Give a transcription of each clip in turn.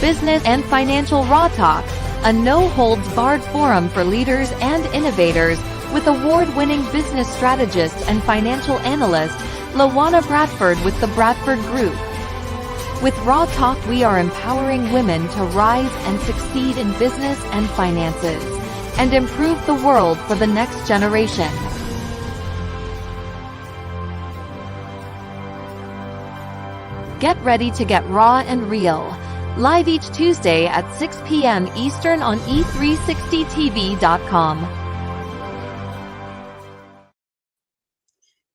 Business and Financial Raw Talk, a no-holds-barred forum for leaders and innovators with award-winning business strategist and financial analyst LaWanna Bradford with the Bradford Group. With Raw Talk, we are empowering women to rise and succeed in business and finances, and improve the world for the next generation. Get ready to get raw and real. Live each Tuesday at 6 p.m. Eastern on e360tv.com.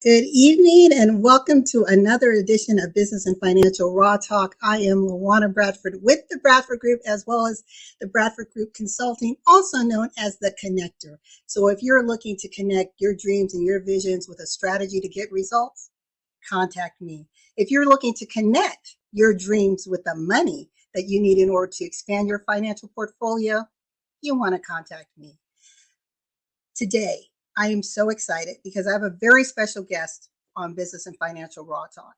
Good evening and welcome to another edition of Business and Financial Raw Talk. I am LaWanna Bradford with the Bradford Group as well as the Bradford Group Consulting, also known as the Connector. So if you're looking to connect your dreams and your visions with a strategy to get results, contact me. If you're looking to connect your dreams with the money that you need in order to expand your financial portfolio, you want to contact me. Today, I am so excited because I have a very special guest on Business and Financial Raw Talk.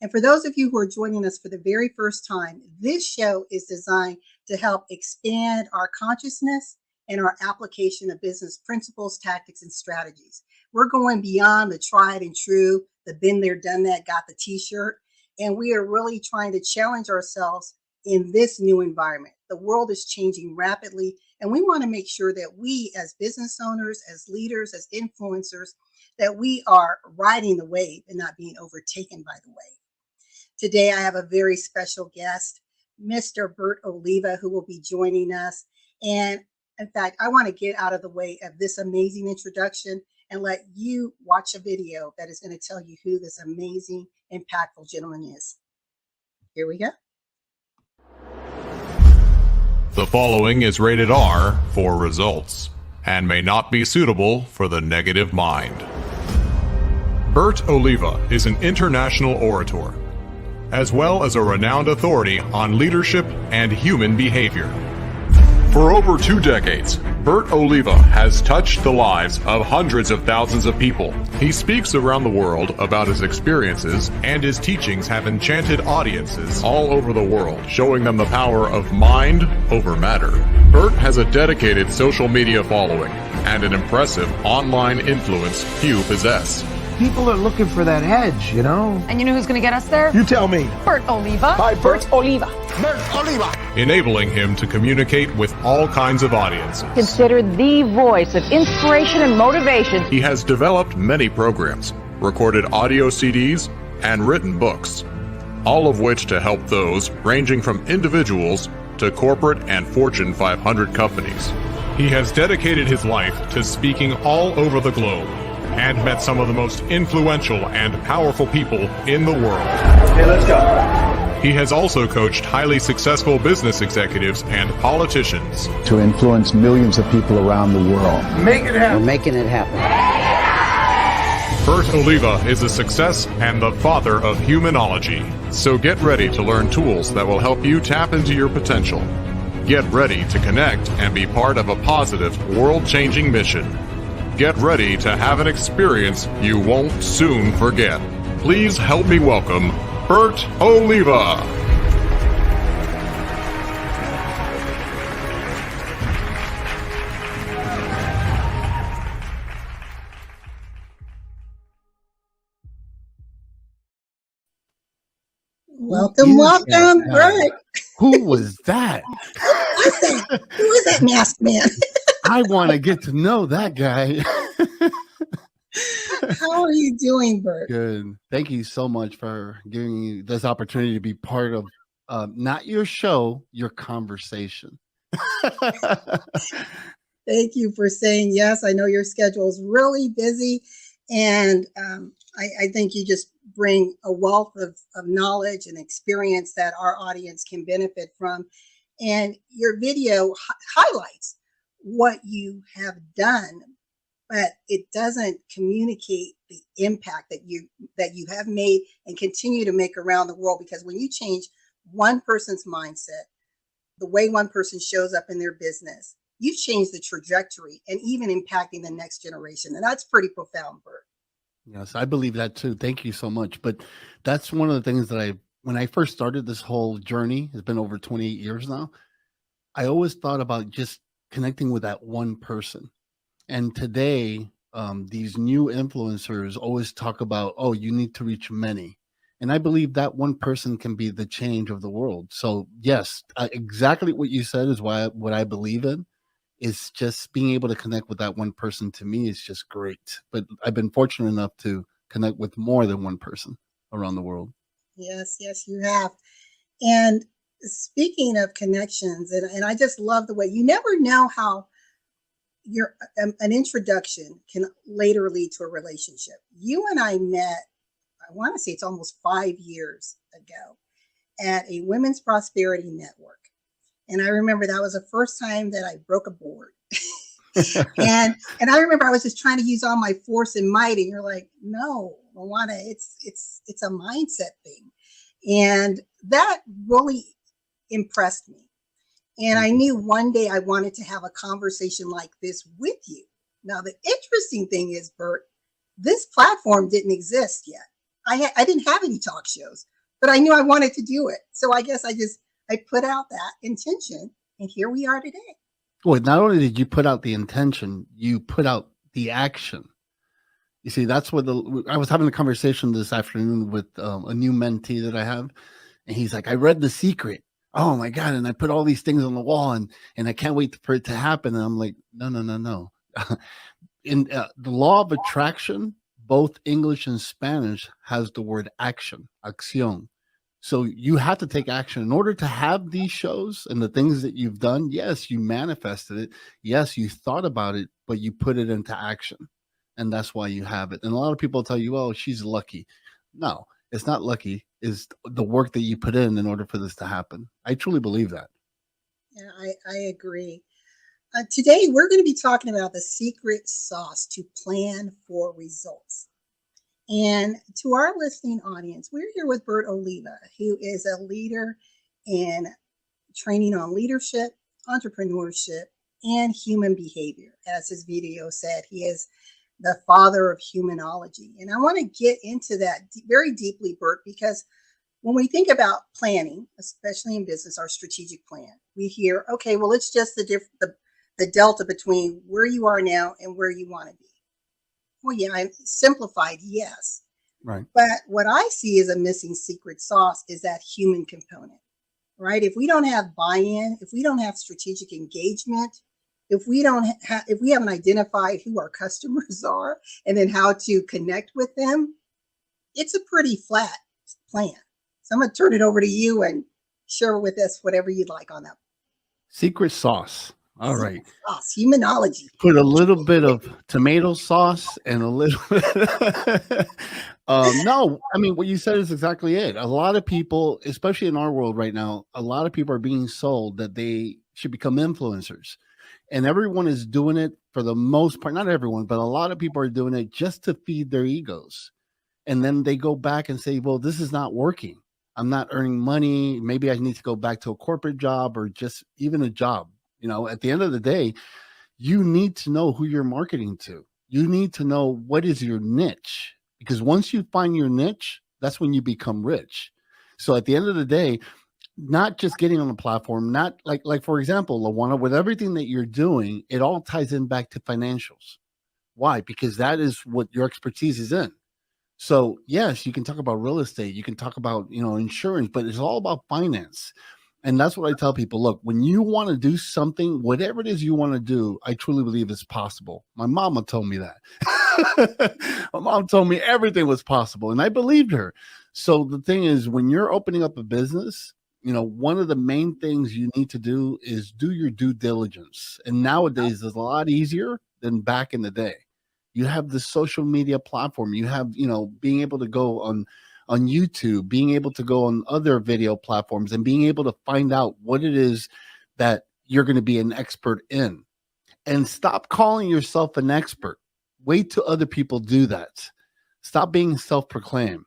And for those of you who are joining us for the very first time, this show is designed to help expand our consciousness and our application of business principles, tactics, and strategies. We're going beyond the tried and true, the been there, done that, got the t-shirt. And we are really trying to challenge ourselves in this new environment. The world is changing rapidly, and we want to make sure that we as business owners, as leaders, as influencers, that we are riding the wave and not being overtaken by the wave. Today, I have a very special guest, Mr. Bert Oliva, who will be joining us. And in fact, I want to get out of the way of this amazing introduction and let you watch a video that is going to tell you who this amazing, impactful gentleman is. Here we go. The following is rated R for results and may not be suitable for the negative mind. Bert Oliva is an international orator, as well as a renowned authority on leadership and human behavior. For over 2 decades, Bert Oliva has touched the lives of hundreds of thousands of people. He speaks around the world about his experiences, and his teachings have enchanted audiences all over the world, showing them the power of mind over matter. Bert has a dedicated social media following and an impressive online influence few possess. People are looking for that edge, you know? And you know who's going to get us there? You tell me. Bert Oliva. Hi, Bert Oliva. Bert Oliva. Enabling him to communicate with all kinds of audiences. Considered the voice of inspiration and motivation. He has developed many programs, recorded audio CDs, and written books, all of which to help those ranging from individuals to corporate and Fortune 500 companies. He has dedicated his life to speaking all over the globe and met some of the most influential and powerful people in the world. Okay, let's go. He has also coached highly successful business executives and politicians to influence millions of people around the world. Make it happen. We're making it happen. Bert Oliva is a success and the father of humanology. So get ready to learn tools that will help you tap into your potential. Get ready to connect and be part of a positive, world-changing mission. Get ready to have an experience you won't soon forget. Please help me welcome Bert Oliva. Welcome, Bert. Who was that? Who is that masked man? I want to get to know that guy. How are you doing, Bert? Good. Thank you so much for giving me this opportunity to be part of not your show, your conversation. Thank you for saying yes. I know your schedule is really busy, and I think you just bring a wealth of knowledge and experience that our audience can benefit from. And your video highlights what you have done, but it doesn't communicate the impact that you have made and continue to make around the world. Because when you change one person's mindset, the way one person shows up in their business, you've changed the trajectory and even impacting the next generation. And that's pretty profound, Bert. Yes, I believe that too. Thank you so much. But that's one of the things that I've when I first started this whole journey, it's been over 28 years now. I always thought about just connecting with that one person. And today, these new influencers always talk about, oh, you need to reach many. And I believe that one person can be the change of the world. So yes, exactly what you said is what I believe in. Is just being able to connect with that one person. To me is just great. But I've been fortunate enough to connect with more than one person around the world. Yes, yes, you have. And speaking of connections, and I just love the way you never know how your an introduction can later lead to a relationship. You and I met, I want to say it's almost 5 years ago, at a women's prosperity network. And I remember that was the first time that I broke a board. and I remember I was just trying to use all my force and might, and you're like, no, LaWanna, it's a mindset thing. And that really impressed me. And I knew one day I wanted to have a conversation like this with you. Now, the interesting thing is, Bert, this platform didn't exist yet. I didn't have any talk shows, but I knew I wanted to do it. So I guess I put out that intention, and here we are today. Well, not only did you put out the intention, you put out the action. You see, that's what I was having a conversation this afternoon with a new mentee that I have, and he's like, I read The Secret. Oh my God. And I put all these things on the wall, and I can't wait for it to happen. And I'm like, no. In the law of attraction, both English and Spanish has the word action, acción. So you have to take action in order to have these shows and the things that you've done. Yes, you manifested it. Yes, you thought about it, but you put it into action. And that's why you have it. And a lot of people tell you, oh, she's lucky. No, it's not lucky. It's the work that you put in order for this to happen. I truly believe that. Yeah, I agree. Today, we're going to be talking about the secret sauce to plan for results. And to our listening audience, we're here with Bert Oliva, who is a leader in training on leadership, entrepreneurship, and human behavior. As his video said, he is the father of humanology. And I want to get into that very deeply, Bert, because when we think about planning, especially in business, our strategic plan, we hear, okay, well, it's just the delta between where you are now and where you want to be. Well, yeah, I simplified, yes. Right. But what I see as a missing secret sauce is that human component, right? If we don't have buy-in, if we don't have strategic engagement, if we haven't identified who our customers are and then how to connect with them, it's a pretty flat plan. So I'm going to turn it over to you and share with us whatever you'd like on that. Secret sauce. All right. Sauce, humanology. Put a little bit of tomato sauce and a little no, I mean, what you said is exactly it. A lot of people, especially in our world right now, a lot of people are being sold that they should become influencers. And everyone is doing it for the most part, not everyone, but a lot of people are doing it just to feed their egos. And then they go back and say, well, this is not working. I'm not earning money. Maybe I need to go back to a corporate job or just even a job. You know, at the end of the day, you need to know who you're marketing to. You need to know what is your niche, because once you find your niche, that's when you become rich. So at the end of the day, not just getting on the platform, not like for example, LaWanna, with everything that you're doing, it all ties in back to financials. Why? Because that is what your expertise is in. So yes, you can talk about real estate, you can talk about, insurance, but it's all about finance. And that's what I tell people. Look, when you want to do something, whatever it is you want to do, I truly believe it's possible. My mama told me that. My mom told me everything was possible, and I believed her. So the thing is, when you're opening up a business, one of the main things you need to do is do your due diligence. And nowadays, it's a lot easier than back in the day. You have the social media platform. You have, being able to go on YouTube, being able to go on other video platforms and being able to find out what it is that you're going to be an expert in. And stop calling yourself an expert. Wait till other people do that. Stop being self-proclaimed.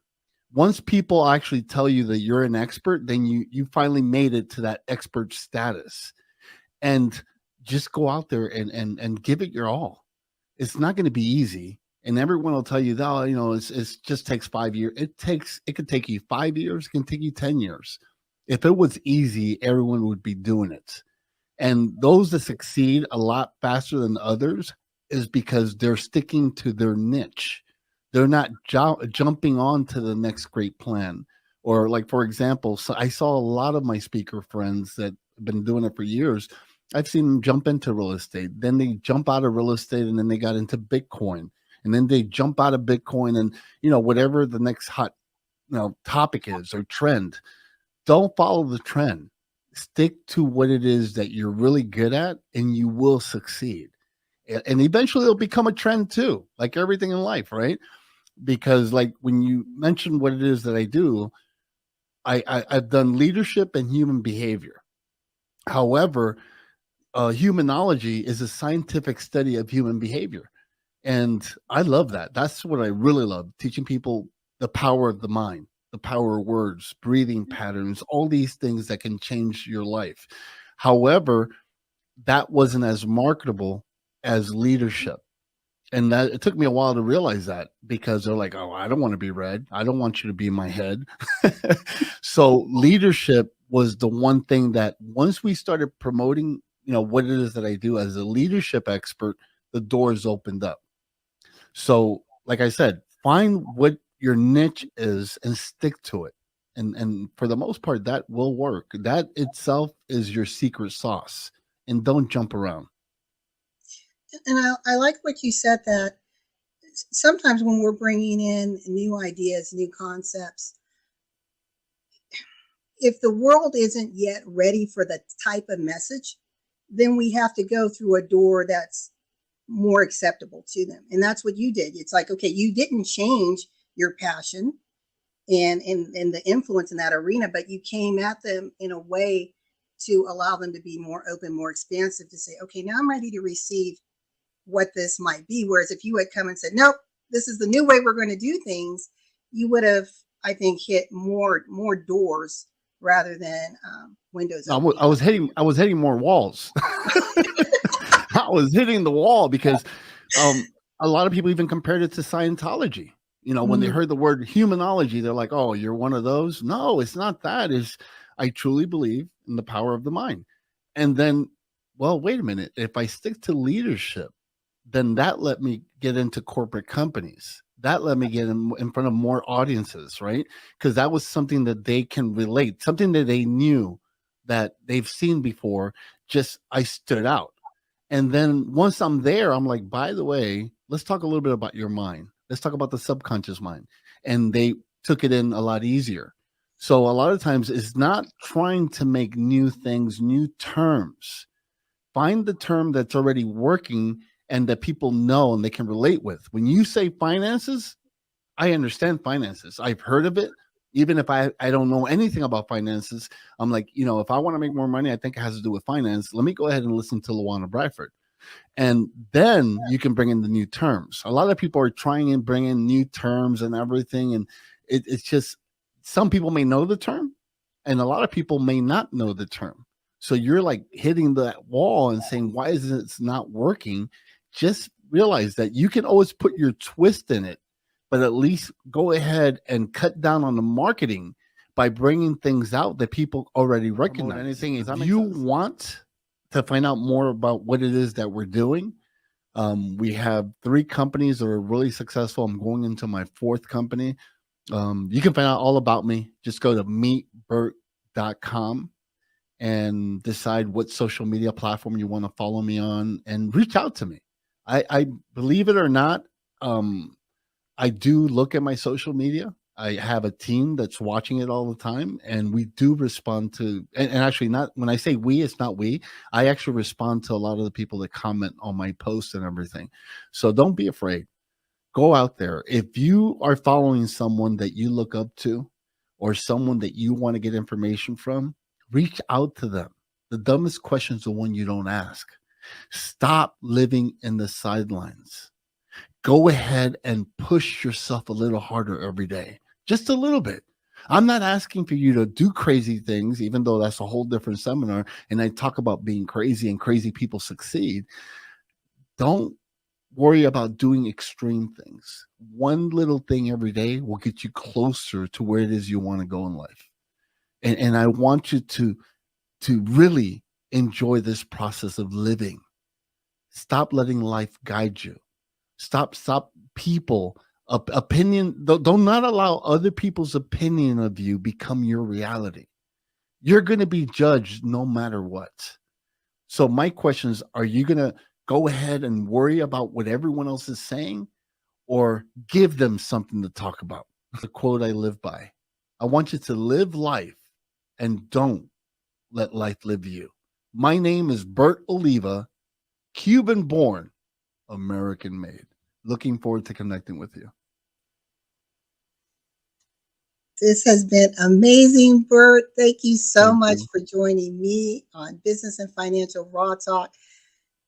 Once people actually tell you that you're an expert, then you finally made it to that expert status. And just go out there and give it your all. It's not going to be easy. And everyone will tell you that, oh, it's just takes 5 years. It could take you 5 years, it can take you 10 years. If it was easy, everyone would be doing it. And those that succeed a lot faster than others is because they're sticking to their niche. They're not jumping on to the next great plan. Or like, for example, so I saw a lot of my speaker friends that have been doing it for years. I've seen them jump into real estate. Then they jump out of real estate and then they got into Bitcoin. And then they jump out of Bitcoin and, whatever the next hot, topic is or trend. Don't follow the trend. Stick to what it is that you're really good at and you will succeed. And eventually it'll become a trend too, like everything in life, right? Because like when you mention what it is that I do, I've done leadership and human behavior. However, humanology is a scientific study of human behavior. And I love that. That's what I really love, teaching people the power of the mind, the power of words, breathing patterns, all these things that can change your life. However, that wasn't as marketable as leadership. And that it took me a while to realize that, because they're like, oh, I don't want to be read. I don't want you to be in my head. So leadership was the one thing that once we started promoting, what it is that I do as a leadership expert, the doors opened up. So like I said, find what your niche is and stick to it. And for the most part, that will work. That itself is your secret sauce. And don't jump around. And I like what you said, that sometimes when we're bringing in new ideas, new concepts, if the world isn't yet ready for the type of message, then we have to go through a door that's more acceptable to them. And that's what you did. It's like, okay, you didn't change your passion and the influence in that arena, but you came at them in a way to allow them to be more open, more expansive, to say, okay, now I'm ready to receive what this might be. Whereas if you had come and said, nope, this is the new way we're going to do things, you would have, I think, hit more doors rather than windows. I was hitting more walls. I was hitting the wall because a lot of people even compared it to Scientology. When they heard the word humanology, they're like, oh, you're one of those. No, it's not that. I truly believe in the power of the mind. And then, well, wait a minute. If I stick to leadership, then that let me get into corporate companies. That let me get in front of more audiences, right? Because that was something that they can relate, something that they knew that they've seen before. Just I stood out. And then once I'm there, I'm like, by the way, let's talk a little bit about your mind. Let's talk about the subconscious mind. And they took it in a lot easier. So a lot of times it's not trying to make new things, new terms. Find the term that's already working and that people know and they can relate with. When you say finances, I understand finances. I've heard of it. Even if I don't know anything about finances, I'm like, if I want to make more money, I think it has to do with finance. Let me go ahead and listen to LaWanna Bradford. And then you can bring in the new terms. A lot of people are trying and bring in new terms and everything. And it's just, some people may know the term and a lot of people may not know the term. So you're like hitting that wall and saying, why is it not working? Just realize that you can always put your twist in it, but at least go ahead and cut down on the marketing by bringing things out that people already recognize. Anything, if you want to find out more about what it is that we're doing, we have 3 companies that are really successful. I'm going into my 4th company. You can find out all about me. Just go to meetbert.com and decide what social media platform you want to follow me on and reach out to me. I believe it or not, I do look at my social media. I have a team that's watching it all the time, and we do respond to, and actually not, when I say we, it's not we, I actually respond to a lot of the people that comment on my posts and everything. So don't be afraid. Go out there. If you are following someone that you look up to or someone that you want to get information from, reach out to them. The dumbest question is the one you don't ask. Stop living in the sidelines. Go ahead and push yourself a little harder every day, just a little bit. I'm not asking for you to do crazy things, even though that's a whole different seminar. And I talk about being crazy and crazy people succeed. Don't worry about doing extreme things. One little thing every day will get you closer to where it is you want to go in life. And I want you to really enjoy this process of living. Stop letting life guide you. Stop people opinion. Don't not allow other people's opinion of you become your reality. You're going to be judged no matter what. So my question is, are you going to go ahead and worry about what everyone else is saying, or give them something to talk about? The quote I live by. I want you to live life and don't let life live you. My name is Bert Oliva, Cuban born, American made. Looking forward to connecting with you. This has been amazing, Bert. Thank you so Thank much you. for joining me on Business and Financial Raw Talk.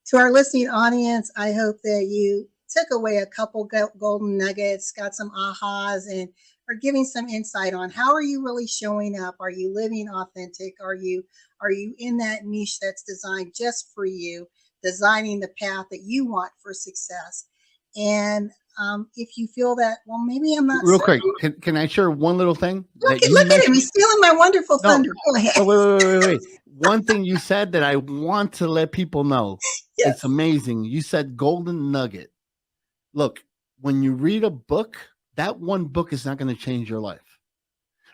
To our listening audience, I hope that you took away a couple golden nuggets, got some ahas, and are giving some insight on how are you really showing up? Are you living authentic? Are you in that niche that's designed just for you, designing the path that you want for success? And if you feel that, well, maybe I'm not Real quick, can I share one little thing? Look at him. He's stealing my wonderful thunder. Go ahead. Oh, wait. One thing you said that I want to let people know. Yes. It's amazing. You said golden nugget. Look, when you read a book, that one book is not going to change your life.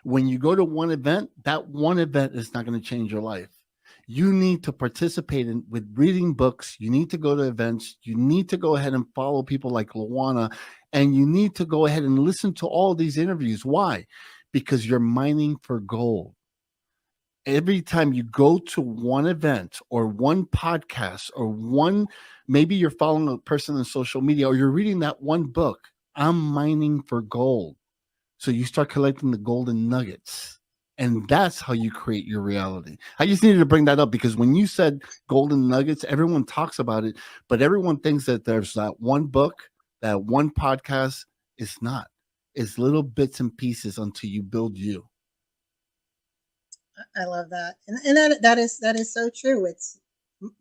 When you go to one event, that one event is not going to change your life. You need to participate with reading books. You need to go to events. You need to go ahead and follow people like LaWanna, and you need to go ahead and listen to all these interviews. Why? Because you're mining for gold. Every time you go to one event or one podcast or maybe you're following a person on social media or you're reading that one book, I'm mining for gold. So you start collecting the golden nuggets. And that's how you create your reality. I just needed to bring that up because when you said golden nuggets, everyone talks about it, but everyone thinks that there's that one book, that one podcast. It's not. It's little bits and pieces until you build you. I love that. And that is so true. It's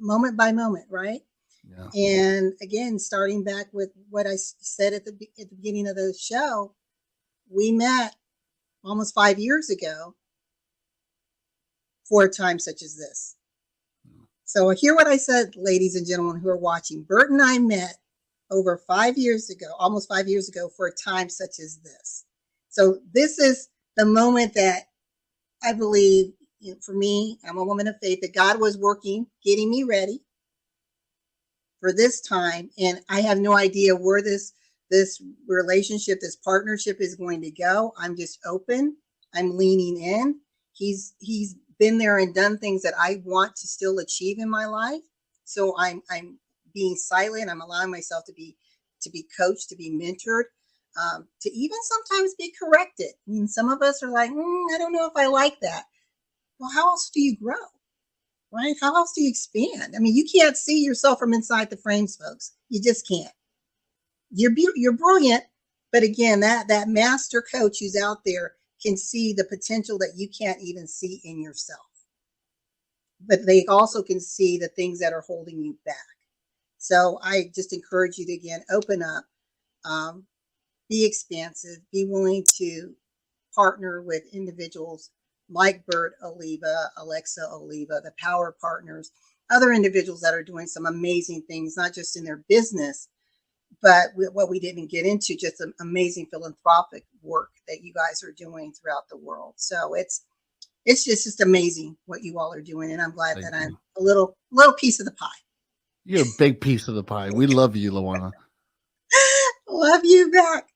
moment by moment, right? Yeah. And again, starting back with what I said at the beginning of the show, we met almost 5 years ago for a time such as this. So hear what I said, ladies and gentlemen who are watching. Bert and I met over 5 years ago, almost 5 years ago, for a time such as this. So this is the moment that I believe, for me, I'm a woman of faith, that God was working, getting me ready for this time. And I have no idea where this relationship, this partnership is going to go. I'm just open. I'm leaning in. He's been there and done things that I want to still achieve in my life. So I'm being silent. I'm allowing myself to be coached, to be mentored, to even sometimes be corrected. I mean, some of us are like, I don't know if I like that. Well, how else do you grow? Right? How else do you expand? I mean, you can't see yourself from inside the frames, folks. You just can't. You're brilliant, but again, that master coach who's out there can see the potential that you can't even see in yourself. But they also can see the things that are holding you back. So I just encourage you to, again, open up, be expansive, be willing to partner with individuals like Bert Oliva, Alexa Oliva, the Power Partners, other individuals that are doing some amazing things, not just in their business, but what we didn't get into, just some amazing philanthropic work that you guys are doing throughout the world. So it's just amazing what you all are doing, and I'm glad that I'm a little piece of the pie. You're a big piece of the pie. We love you, LaWanna. Love you back.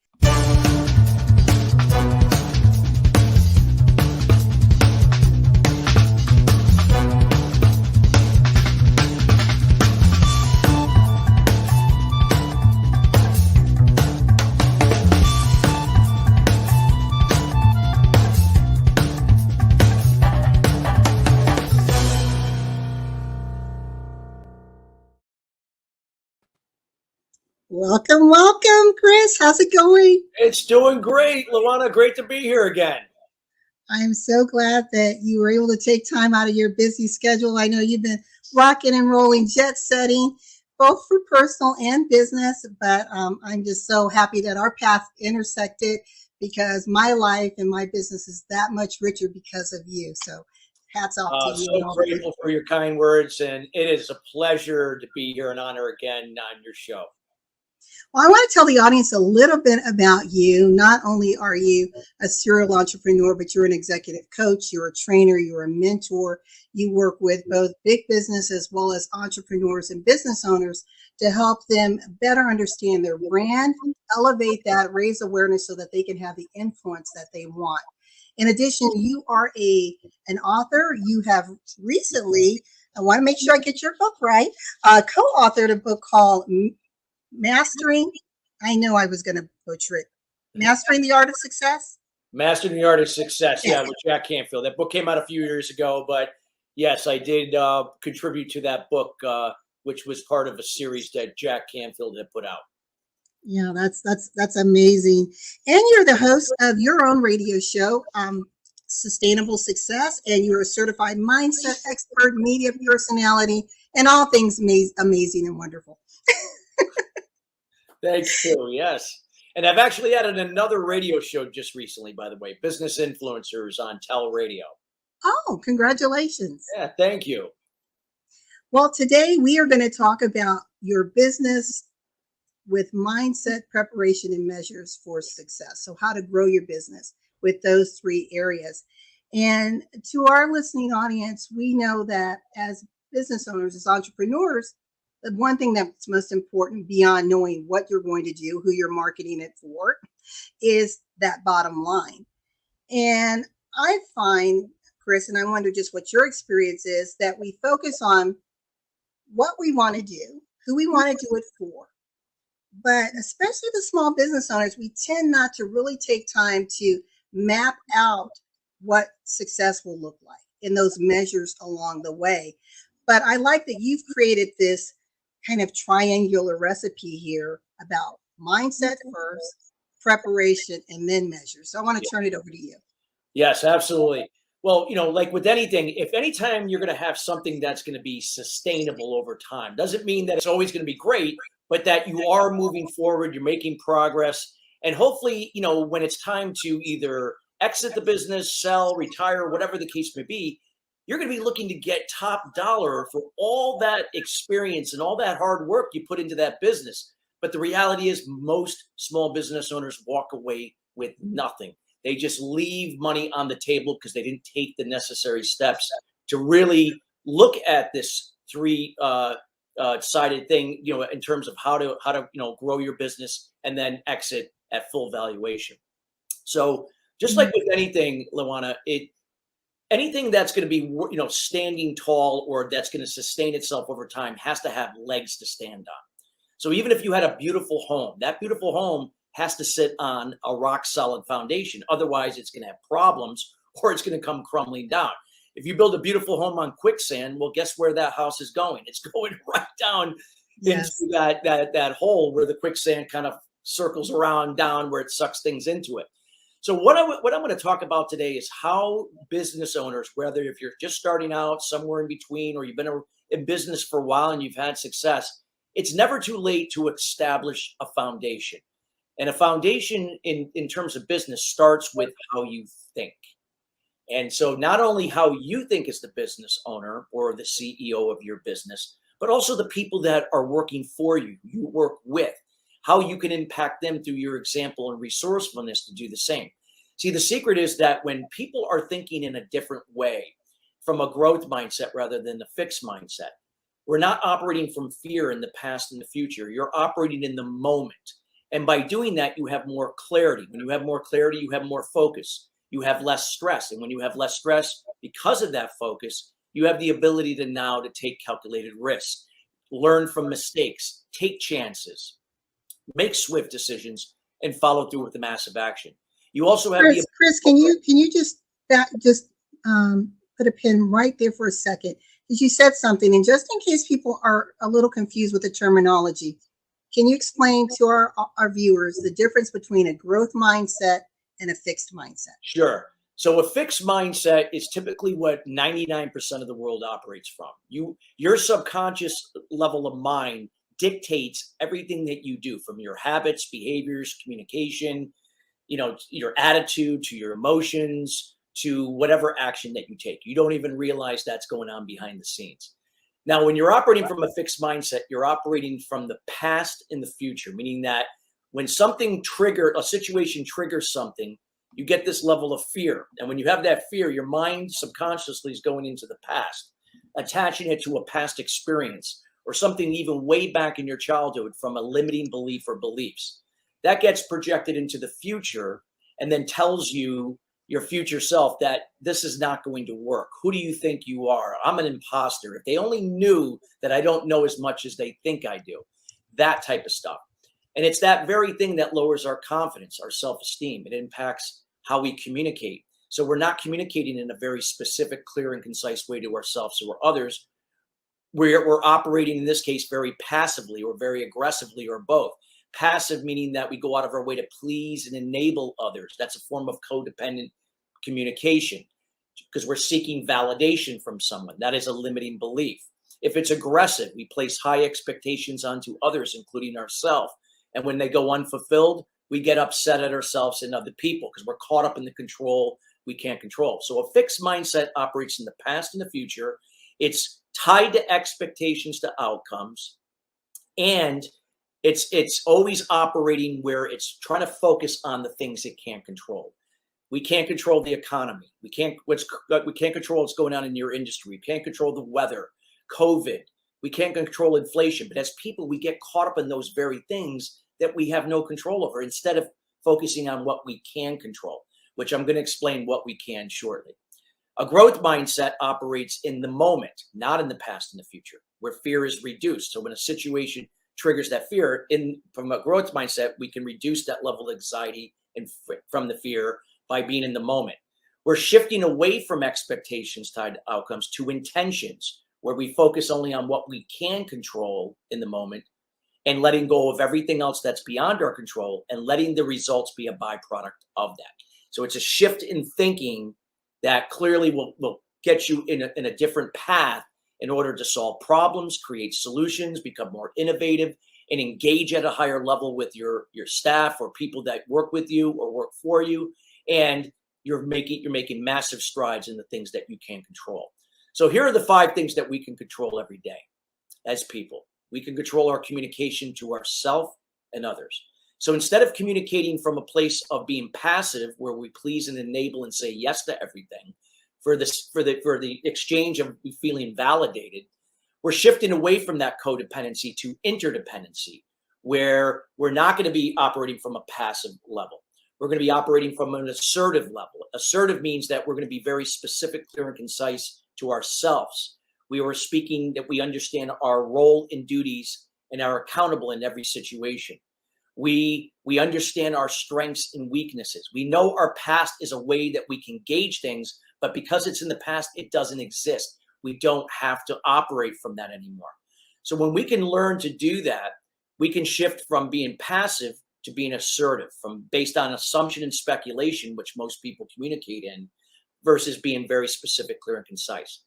Welcome, Chris. How's it going? It's doing great, LaWanna. Great to be here again. I'm so glad that you were able to take time out of your busy schedule. I know you've been rocking and rolling, jet setting, both for personal and business. But I'm just so happy that our paths intersected because my life and my business is that much richer because of you. So hats off to you. So grateful for your kind words, and it is a pleasure to be here, an honor again on your show. Well, I want to tell the audience a little bit about you. Not only are you a serial entrepreneur, but you're an executive coach, you're a trainer, you're a mentor. You work with both big business as well as entrepreneurs and business owners to help them better understand their brand, elevate that, raise awareness so that they can have the influence that they want. In addition, you are an author. You have recently, I want to make sure I get your book right, co-authored a book called Mastering, I know I was going to butcher it. Mastering the Art of Success? Mastering the Art of Success, yeah, with Jack Canfield. That book came out a few years ago, but yes, I did contribute to that book, which was part of a series that Jack Canfield had put out. Yeah, that's amazing. And you're the host of your own radio show, Sustainable Success, and you're a certified mindset expert, media personality, and all things amazing and wonderful. Thank you. Yes. And I've actually added another radio show just recently, by the way, Business Influencers on Tel Radio. Oh, congratulations. Yeah, thank you. Well, today we are going to talk about your business with mindset, preparation, and measures for success. So how to grow your business with those three areas. And to our listening audience, we know that as business owners, as entrepreneurs, the one thing that's most important beyond knowing what you're going to do, who you're marketing it for, is that bottom line. And I find, Chris, and I wonder just what your experience is, that we focus on what we want to do, who we want to do it for. But especially the small business owners, we tend not to really take time to map out what success will look like in those measures along the way. But I like that you've created this kind of triangular recipe here about mindset first, preparation, and then measures. So I want to turn it over to you. Yes, absolutely. Well, like with anything, if anytime you're going to have something that's going to be sustainable over time, doesn't mean that it's always going to be great, but that you are moving forward, you're making progress. And hopefully, when it's time to either exit the business, sell, retire, whatever the case may be, you're going to be looking to get top dollar for all that experience and all that hard work you put into that business. But the reality is most small business owners walk away with nothing. They just leave money on the table because they didn't take the necessary steps to really look at this three-sided thing, in terms of how to grow your business and then exit at full valuation. So just like with anything, LaWanna, anything that's going to be, standing tall or that's going to sustain itself over time has to have legs to stand on. So even if you had a beautiful home, that beautiful home has to sit on a rock solid foundation. Otherwise, it's going to have problems or it's going to come crumbling down. If you build a beautiful home on quicksand, well, guess where that house is going? It's going right down into that hole where the quicksand kind of circles around down where it sucks things into it. So what I'm going to talk about today is how business owners, whether if you're just starting out, somewhere in between, or you've been in business for a while and you've had success, it's never too late to establish a foundation. And a foundation in terms of business starts with how you think. And so not only how you think as the business owner or the CEO of your business, but also the people that are working for you, you work with, how you can impact them through your example and resourcefulness to do the same. See, the secret is that when people are thinking in a different way, from a growth mindset rather than the fixed mindset, we're not operating from fear in the past and the future. You're operating in the moment. And by doing that, you have more clarity. When you have more clarity, you have more focus. You have less stress. And when you have less stress, because of that focus, you have the ability to take calculated risks, learn from mistakes, take chances, make swift decisions, and follow through with the massive action. You also have Chris, can you just put a pin right there for a second? Because you said something, and just in case people are a little confused with the terminology, can you explain to our viewers the difference between a growth mindset and a fixed mindset? Sure. So a fixed mindset is typically what 99% of the world operates from. Your subconscious level of mind dictates everything that you do, from your habits, behaviors, communication, your attitude, to your emotions, to whatever action that you take. You don't even realize that's going on behind the scenes. Now, when you're operating from a fixed mindset, you're operating from the past and the future, meaning that when a situation triggers something, you get this level of fear. And when you have that fear, your mind subconsciously is going into the past, attaching it to a past experience or something even way back in your childhood from a limiting belief or beliefs. That gets projected into the future and then tells you, your future self, that this is not going to work. Who do you think you are? I'm an imposter. If they only knew that I don't know as much as they think I do. That type of stuff. And it's that very thing that lowers our confidence, our self-esteem. It impacts how we communicate. So we're not communicating in a very specific, clear, and concise way to ourselves or others. We're operating, in this case, very passively or very aggressively, or both. Passive meaning that we go out of our way to please and enable others. That's a form of codependent communication, because we're seeking validation from someone. That is a limiting belief. If it's aggressive, we place high expectations onto others, including ourselves. And when they go unfulfilled, we get upset at ourselves and other people because we're caught up in the control we can't control. So a fixed mindset operates in the past and the future. It's tied to expectations, to outcomes, and it's always operating where it's trying to focus on the things it can't control. We can't control the economy. We can't control what's going on in your industry. We can't control the weather, COVID. We can't control inflation. But as people, we get caught up in those very things that we have no control over, instead of focusing on what we can control, which I'm going to explain what we can shortly. A growth mindset operates in the moment, not in the past and the future, where fear is reduced. So when a situation triggers that fear, from a growth mindset, we can reduce that level of anxiety and from the fear by being in the moment. We're shifting away from expectations tied to outcomes to intentions, where we focus only on what we can control in the moment and letting go of everything else that's beyond our control and letting the results be a byproduct of that. So it's a shift in thinking that clearly will get you in a different path in order to solve problems, create solutions, become more innovative, and engage at a higher level with your staff or people that work with you or work for you. And you're making massive strides in the things that you can control. So here are the 5 things that we can control every day as people. We can control our communication to ourselves and others. So instead of communicating from a place of being passive, where we please and enable and say yes to everything, for the exchange of feeling validated, we're shifting away from that codependency to interdependency, where we're not going to be operating from a passive level. We're going to be operating from an assertive level. Assertive means that we're going to be very specific, clear, and concise to ourselves. We are speaking that we understand our role and duties and are accountable in every situation. We understand our strengths and weaknesses. We know our past is a way that we can gauge things, but because it's in the past, it doesn't exist. We don't have to operate from that anymore. So when we can learn to do that, we can shift from being passive to being assertive, based on assumption and speculation, which most people communicate in, versus being very specific, clear, and concise.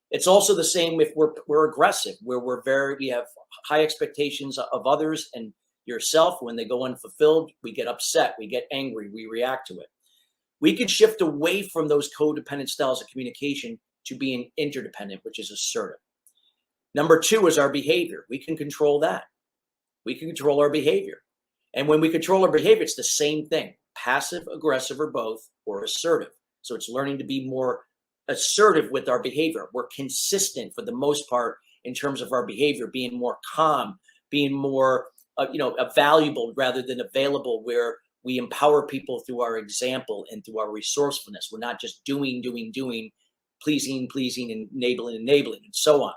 It's also the same if we're aggressive, where we have high expectations of others and yourself. When they go unfulfilled, we get upset, we get angry, we react to it. We can shift away from those codependent styles of communication to being interdependent, which is assertive. Number 2 is our behavior. We can control that. We can control our behavior. And when we control our behavior, it's the same thing: passive, aggressive, or both, or assertive. So it's learning to be more assertive with our behavior. We're consistent for the most part in terms of our behavior, being more calm, being more valuable rather than available, where we empower people through our example and through our resourcefulness. We're not just doing, pleasing, and enabling, and so on.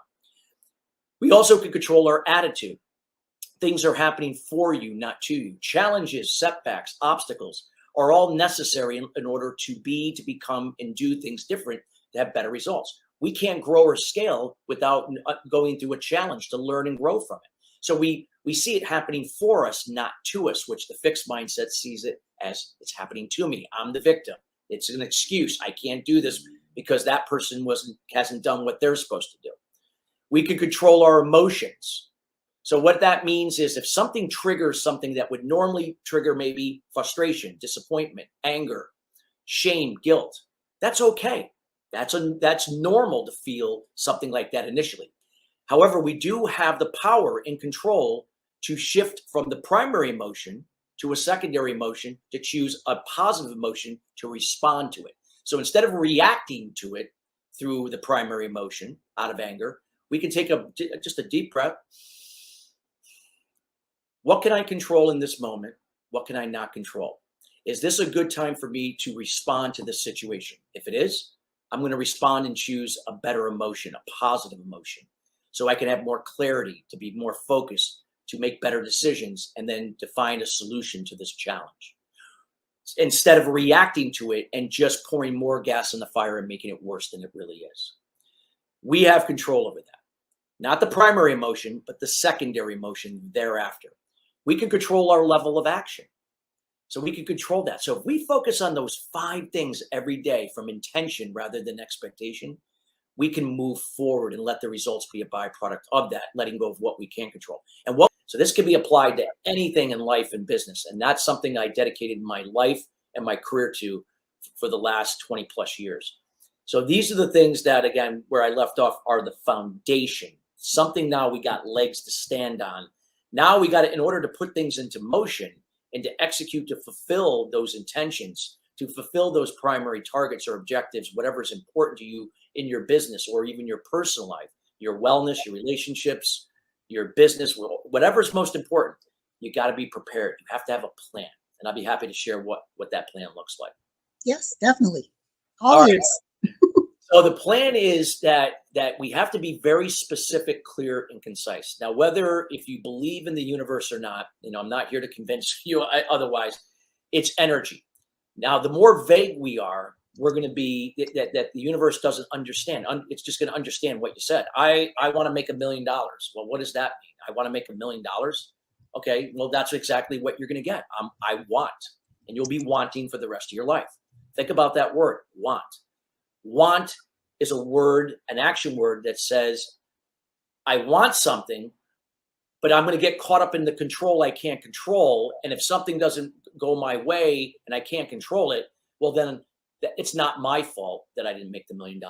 We also can control our attitude. Things are happening for you, not to you. Challenges, setbacks, obstacles are all necessary in order to become, and do things different to have better results. We can't grow or scale without going through a challenge to learn and grow from it. So we see it happening for us, not to us, which the fixed mindset sees it as it's happening to me. I'm the victim. It's an excuse. I can't do this because that person hasn't done what they're supposed to do. We can control our emotions. So what that means is if something triggers something that would normally trigger maybe frustration, disappointment, anger, shame, guilt, that's okay. That's normal to feel something like that initially. However, we do have the power and control to shift from the primary emotion to a secondary emotion to choose a positive emotion to respond to it. So instead of reacting to it through the primary emotion out of anger, we can take just a deep breath. What can I control in this moment? What can I not control? Is this a good time for me to respond to this situation? If it is, I'm going to respond and choose a better emotion, a positive emotion, so I can have more clarity, to be more focused, to make better decisions, and then to find a solution to this challenge. Instead of reacting to it and just pouring more gas on the fire and making it worse than it really is. We have control over that. Not the primary emotion, but the secondary emotion thereafter. We can control our level of action. So we can control that. So if we focus on those 5 things every day from intention rather than expectation, we can move forward and let the results be a byproduct of that, letting go of what we can't control. So this can be applied to anything in life and business. And that's something I dedicated my life and my career to for the last 20 plus years. So these are the things that, again, where I left off, are the foundation. Something now we got legs to stand on. Now we got to, in order to put things into motion and to execute, to fulfill those intentions, to fulfill those primary targets or objectives, whatever is important to you in your business or even your personal life, your wellness, your relationships, your business, whatever is most important, you got to be prepared. You have to have a plan. And I'll be happy to share what that plan looks like. Yes, definitely. All ears. So the plan is that we have to be very specific, clear, and concise. Now, whether if you believe in the universe or not, I'm not here to convince you otherwise. It's energy. Now, the more vague we are, we're going to be that the universe doesn't understand. It's just going to understand what you said. I want to make $1 million. Well, what does that mean? I want to make $1 million. Okay, well, that's exactly what you're going to get. I want, and you'll be wanting for the rest of your life. Think about that word, want. Want is a word, an action word that says, I want something, but I'm going to get caught up in the control I can't control. And if something doesn't go my way and I can't control it, well, then it's not my fault that I didn't make the $1 million.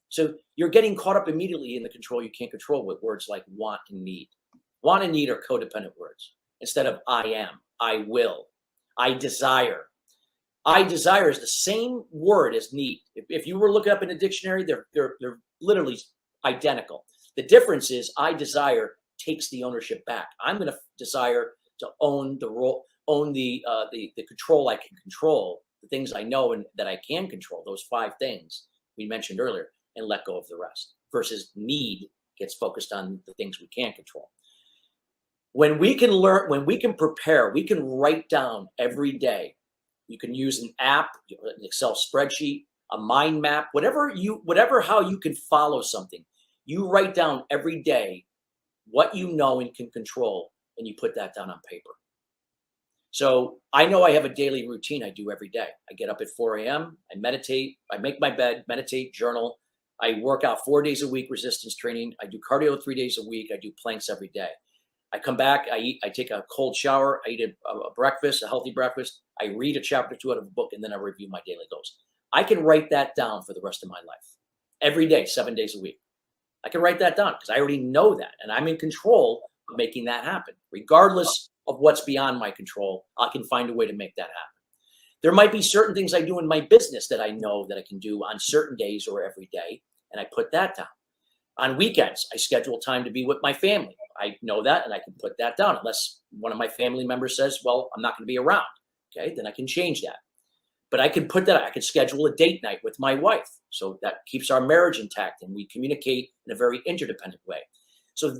So you're getting caught up immediately in the control you can't control with words like want and need. Want and need are codependent words instead of I am, I will, I desire. I desire is the same word as need. If you were looking up in a dictionary, they're literally identical. The difference is I desire takes the ownership back. I'm going to desire to own the role, own the control I can control, the things I know and that I can control, those 5 things we mentioned earlier, and let go of the rest. Versus need gets focused on the things we can't control. When we can learn, when we can prepare, we can write down every day. You can use an app, an Excel spreadsheet, a mind map, whatever how you can follow something. You write down every day what you know and can control, and you put that down on paper. So I know I have a daily routine I do every day. I get up at 4 a.m., I meditate, I make my bed, meditate, journal. I work out 4 days a week, resistance training. I do cardio 3 days a week. I do planks every day. I come back, I take a cold shower, I eat a breakfast, a healthy breakfast. I read a chapter or 2 out of a book, and then I review my daily goals. I can write that down for the rest of my life. Every day, 7 days a week. I can write that down because I already know that, and I'm in control of making that happen. Regardless of what's beyond my control, I can find a way to make that happen. There might be certain things I do in my business that I know that I can do on certain days or every day, and I put that down. On weekends, I schedule time to be with my family. I know that, and I can put that down unless one of my family members says, well, I'm not going to be around. Okay, then I can change that. But I can put that, I could schedule a date night with my wife. So that keeps our marriage intact and we communicate in a very interdependent way. So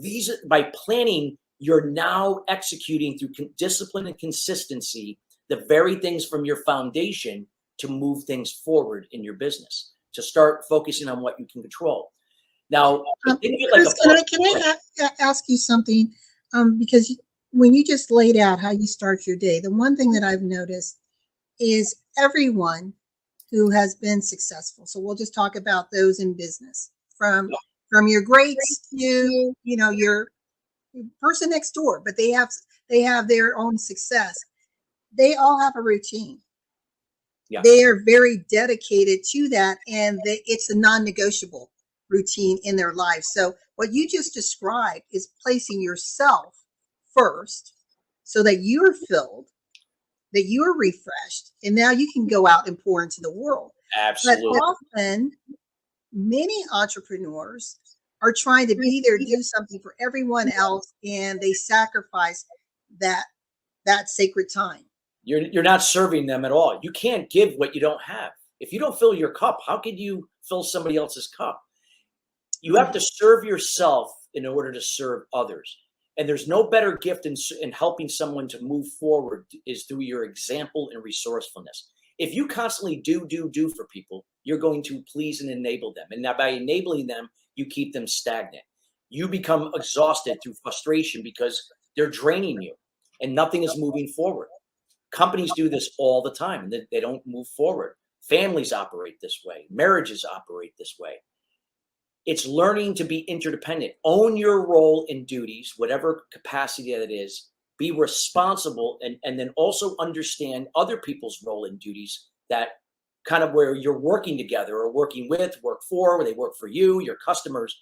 by planning, you're now executing through discipline and consistency, the very things from your foundation to move things forward in your business, to start focusing on what you can control. Now, Chris, can I ask you something? Because when you just laid out how you start your day, the one thing that I've noticed is everyone who has been successful. So we'll just talk about those in business, from your greats to your person next door, but they have their own success. They all have a routine. Yeah. They are very dedicated to that, and it's a non-negotiable routine in their life. So what you just described is placing yourself first so that you're filled, that you're refreshed, and now you can go out and pour into the world. Absolutely. But often, many entrepreneurs are trying to be there, do something for everyone else, and they sacrifice that sacred time. You're not serving them at all. You can't give what you don't have. If you don't fill your cup, how could you fill somebody else's cup? You have to serve yourself in order to serve others. And there's no better gift in helping someone to move forward is through your example and resourcefulness. If you constantly do for people, you're going to please and enable them. And now by enabling them, you keep them stagnant. You become exhausted through frustration because they're draining you and nothing is moving forward. Companies do this all the time and they don't move forward. Families operate this way. Marriages operate this way. It's learning to be interdependent. Own your role and duties, whatever capacity that it is. Be responsible and then also understand other people's role and duties, that kind of where you're working together or working with, work for, where they work for you, your customers.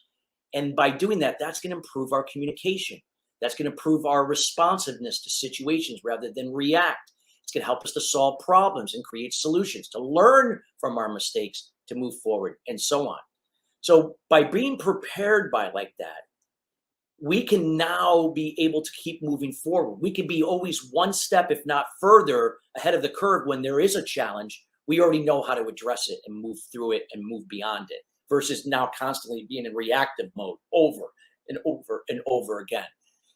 And by doing that, that's going to improve our communication. That's going to improve our responsiveness to situations rather than react. It's going to help us to solve problems and create solutions, to learn from our mistakes, to move forward, and so on. So by being prepared like that, we can now be able to keep moving forward. We can be always one step, if not further, ahead of the curve. When there is a challenge, we already know how to address it and move through it and move beyond it, versus now constantly being in reactive mode over and over and over again.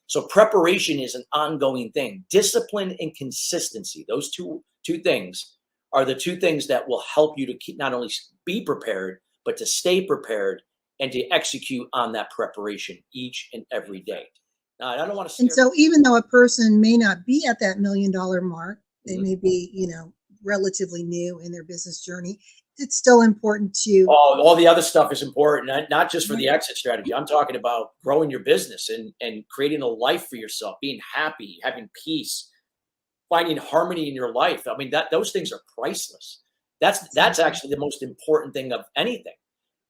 So preparation is an ongoing thing. Discipline and consistency, those two things are the two things that will help you to keep, not only be prepared, but to stay prepared and to execute on that preparation each and every day. Now, I don't want to. And so even though a person may not be at that $1 million mark, they may be, relatively new in their business journey, it's still important to. All the other stuff is important, not just for the exit strategy. I'm talking about growing your business and creating a life for yourself, being happy, having peace, finding harmony in your life. I mean, those things are priceless. That's actually the most important thing of anything.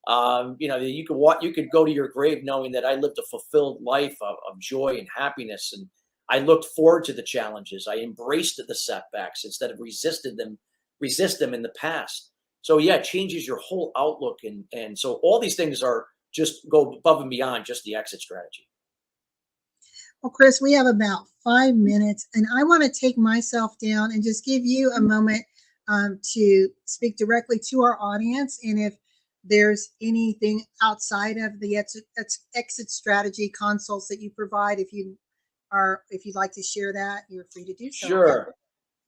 You could go to your grave knowing that I lived a fulfilled life of joy and happiness, and I looked forward to the challenges. I embraced the setbacks instead of resist them in the past. So yeah, it changes your whole outlook, and so all these things are just go above and beyond just the exit strategy. Well, Chris, we have about 5 minutes, and I want to take myself down and just give you a moment to speak directly to our audience. And if there's anything outside of the exit strategy consults that you provide, if you'd like to share that, you're free to do so. Sure.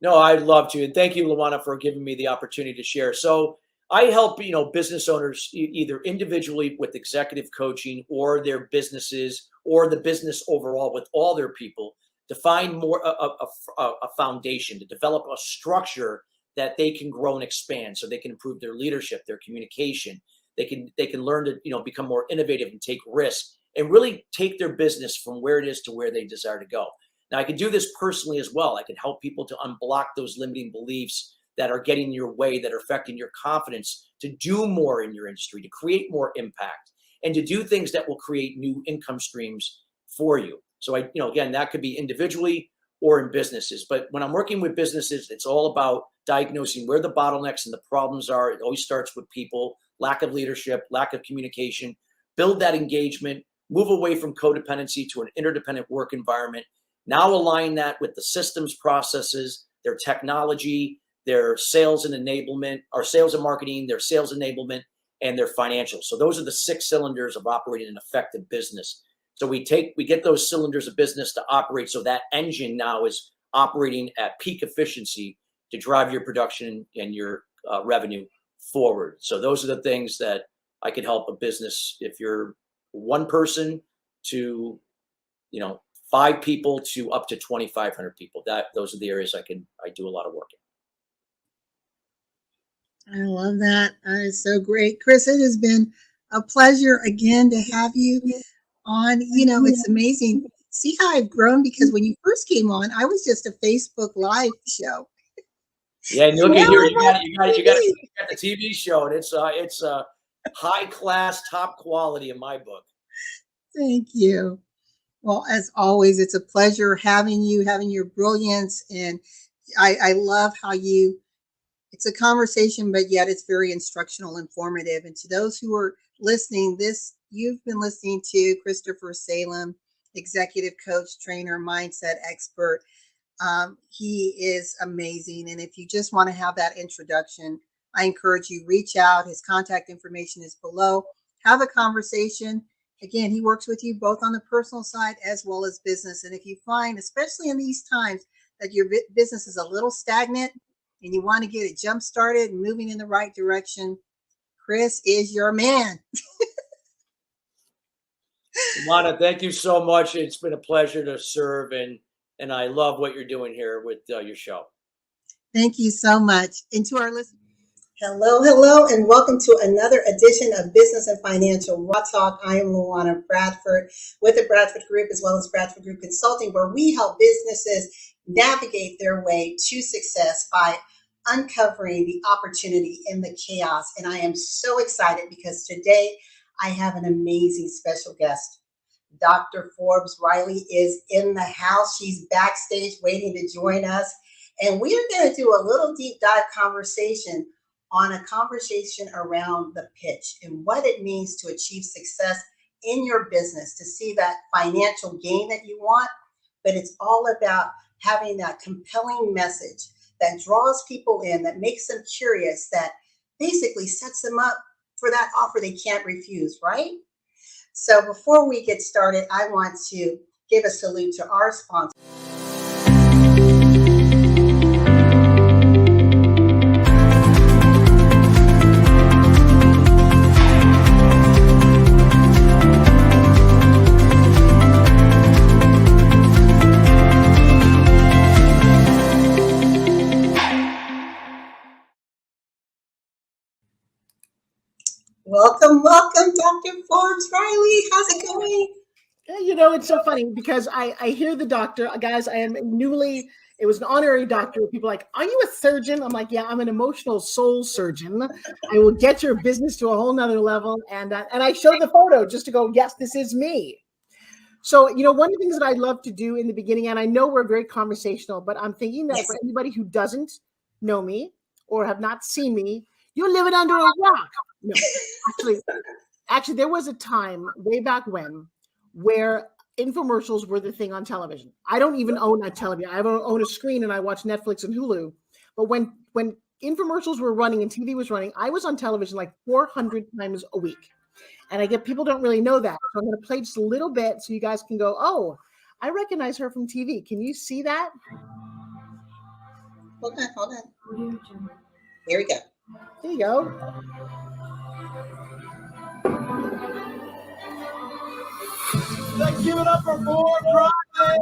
No, I'd love to. And thank you, LaWanna, for giving me the opportunity to share. So I help, business owners either individually with executive coaching, or their businesses, or the business overall with all their people, to find more a foundation, to develop a structure that they can grow and expand, so they can improve their leadership, their communication. They can learn to, become more innovative and take risks and really take their business from where it is to where they desire to go. Now, I can do this personally as well. I can help people to unblock those limiting beliefs that are getting in your way, that are affecting your confidence to do more in your industry, to create more impact, and to do things that will create new income streams for you. So again, that could be individually or in businesses. But when I'm working with businesses, it's all about diagnosing where the bottlenecks and the problems are. It always starts with people, lack of leadership, lack of communication. Build that engagement, move away from codependency to an interdependent work environment. Now align that with the systems, processes, their technology, their sales and enablement, or sales and marketing, their sales enablement, and their financials. So those are the 6 cylinders of operating an effective business. So we get those cylinders of business to operate, so that engine now is operating at peak efficiency to drive your production and your revenue forward. So those are the things that I could help a business. If you're one person to, 5 people to up to 2,500 people, those are the areas I do a lot of work in. I love that. That is so great. Chris, it has been a pleasure again to have you on. It's amazing See how I've grown? Because when you first came on, I was just a Facebook Live show. Yeah, and look Now at here, I'm you on got TV. the TV show, and it's high class, top quality in my book. Thank you. Well, as always, it's a pleasure having you, having your brilliance. And I love how it's a conversation, but yet it's very instructional, informative. And to those who are listening, you've been listening to Christopher Salem, executive coach, trainer, mindset expert. He is amazing. And if you just want to have that introduction, I encourage you, reach out. His contact information is below. Have a conversation. Again, he works with you both on the personal side as well as business. And if you find, especially in these times, that your business is a little stagnant and you want to get it jump started and moving in the right direction, Chris is your man. LaWanna, thank you so much. It's been a pleasure to serve, and I love what you're doing here with your show. Thank you so much. And to our listeners, hello, and welcome to another edition of Business and Financial Raw Talk. I am LaWanna Bradford with the Bradford Group as well as Bradford Group Consulting, where we help businesses navigate their way to success by uncovering the opportunity in the chaos. And I am so excited because today I have an amazing special guest. Dr. Forbes Riley is in the house. She's backstage waiting to join us. And we are going to do a little deep dive conversation around the pitch and what it means to achieve success in your business, to see that financial gain that you want. But it's all about having that compelling message that draws people in, that makes them curious, that basically sets them up for that offer they can't refuse, right? So before we get started, I want to give a salute to our sponsor. Welcome, Dr. Forbes Riley. How's it going? You know, it's so funny because I hear the doctor, guys, it was an honorary doctor. People are like, are you a surgeon? I'm like, yeah, I'm an emotional soul surgeon. I will get your business to a whole nother level. And I show the photo just to go, yes, this is me. So, you know, one of the things that I love to do in the beginning, and I know we're very conversational, but I'm thinking that for anybody who doesn't know me or have not seen me, you're living under a rock. No, actually, there was a time way back when where infomercials were the thing on television. I don't even own a television. I own a screen and I watch Netflix and Hulu. But when infomercials were running and TV was running, I was on television like 400 times a week. And I get people don't really know that. So I'm going to play just a little bit so you guys can go, oh, I recognize her from TV. Can you see that? Hold on. Here we go. There you go. Let's give it up for Forbes Riley.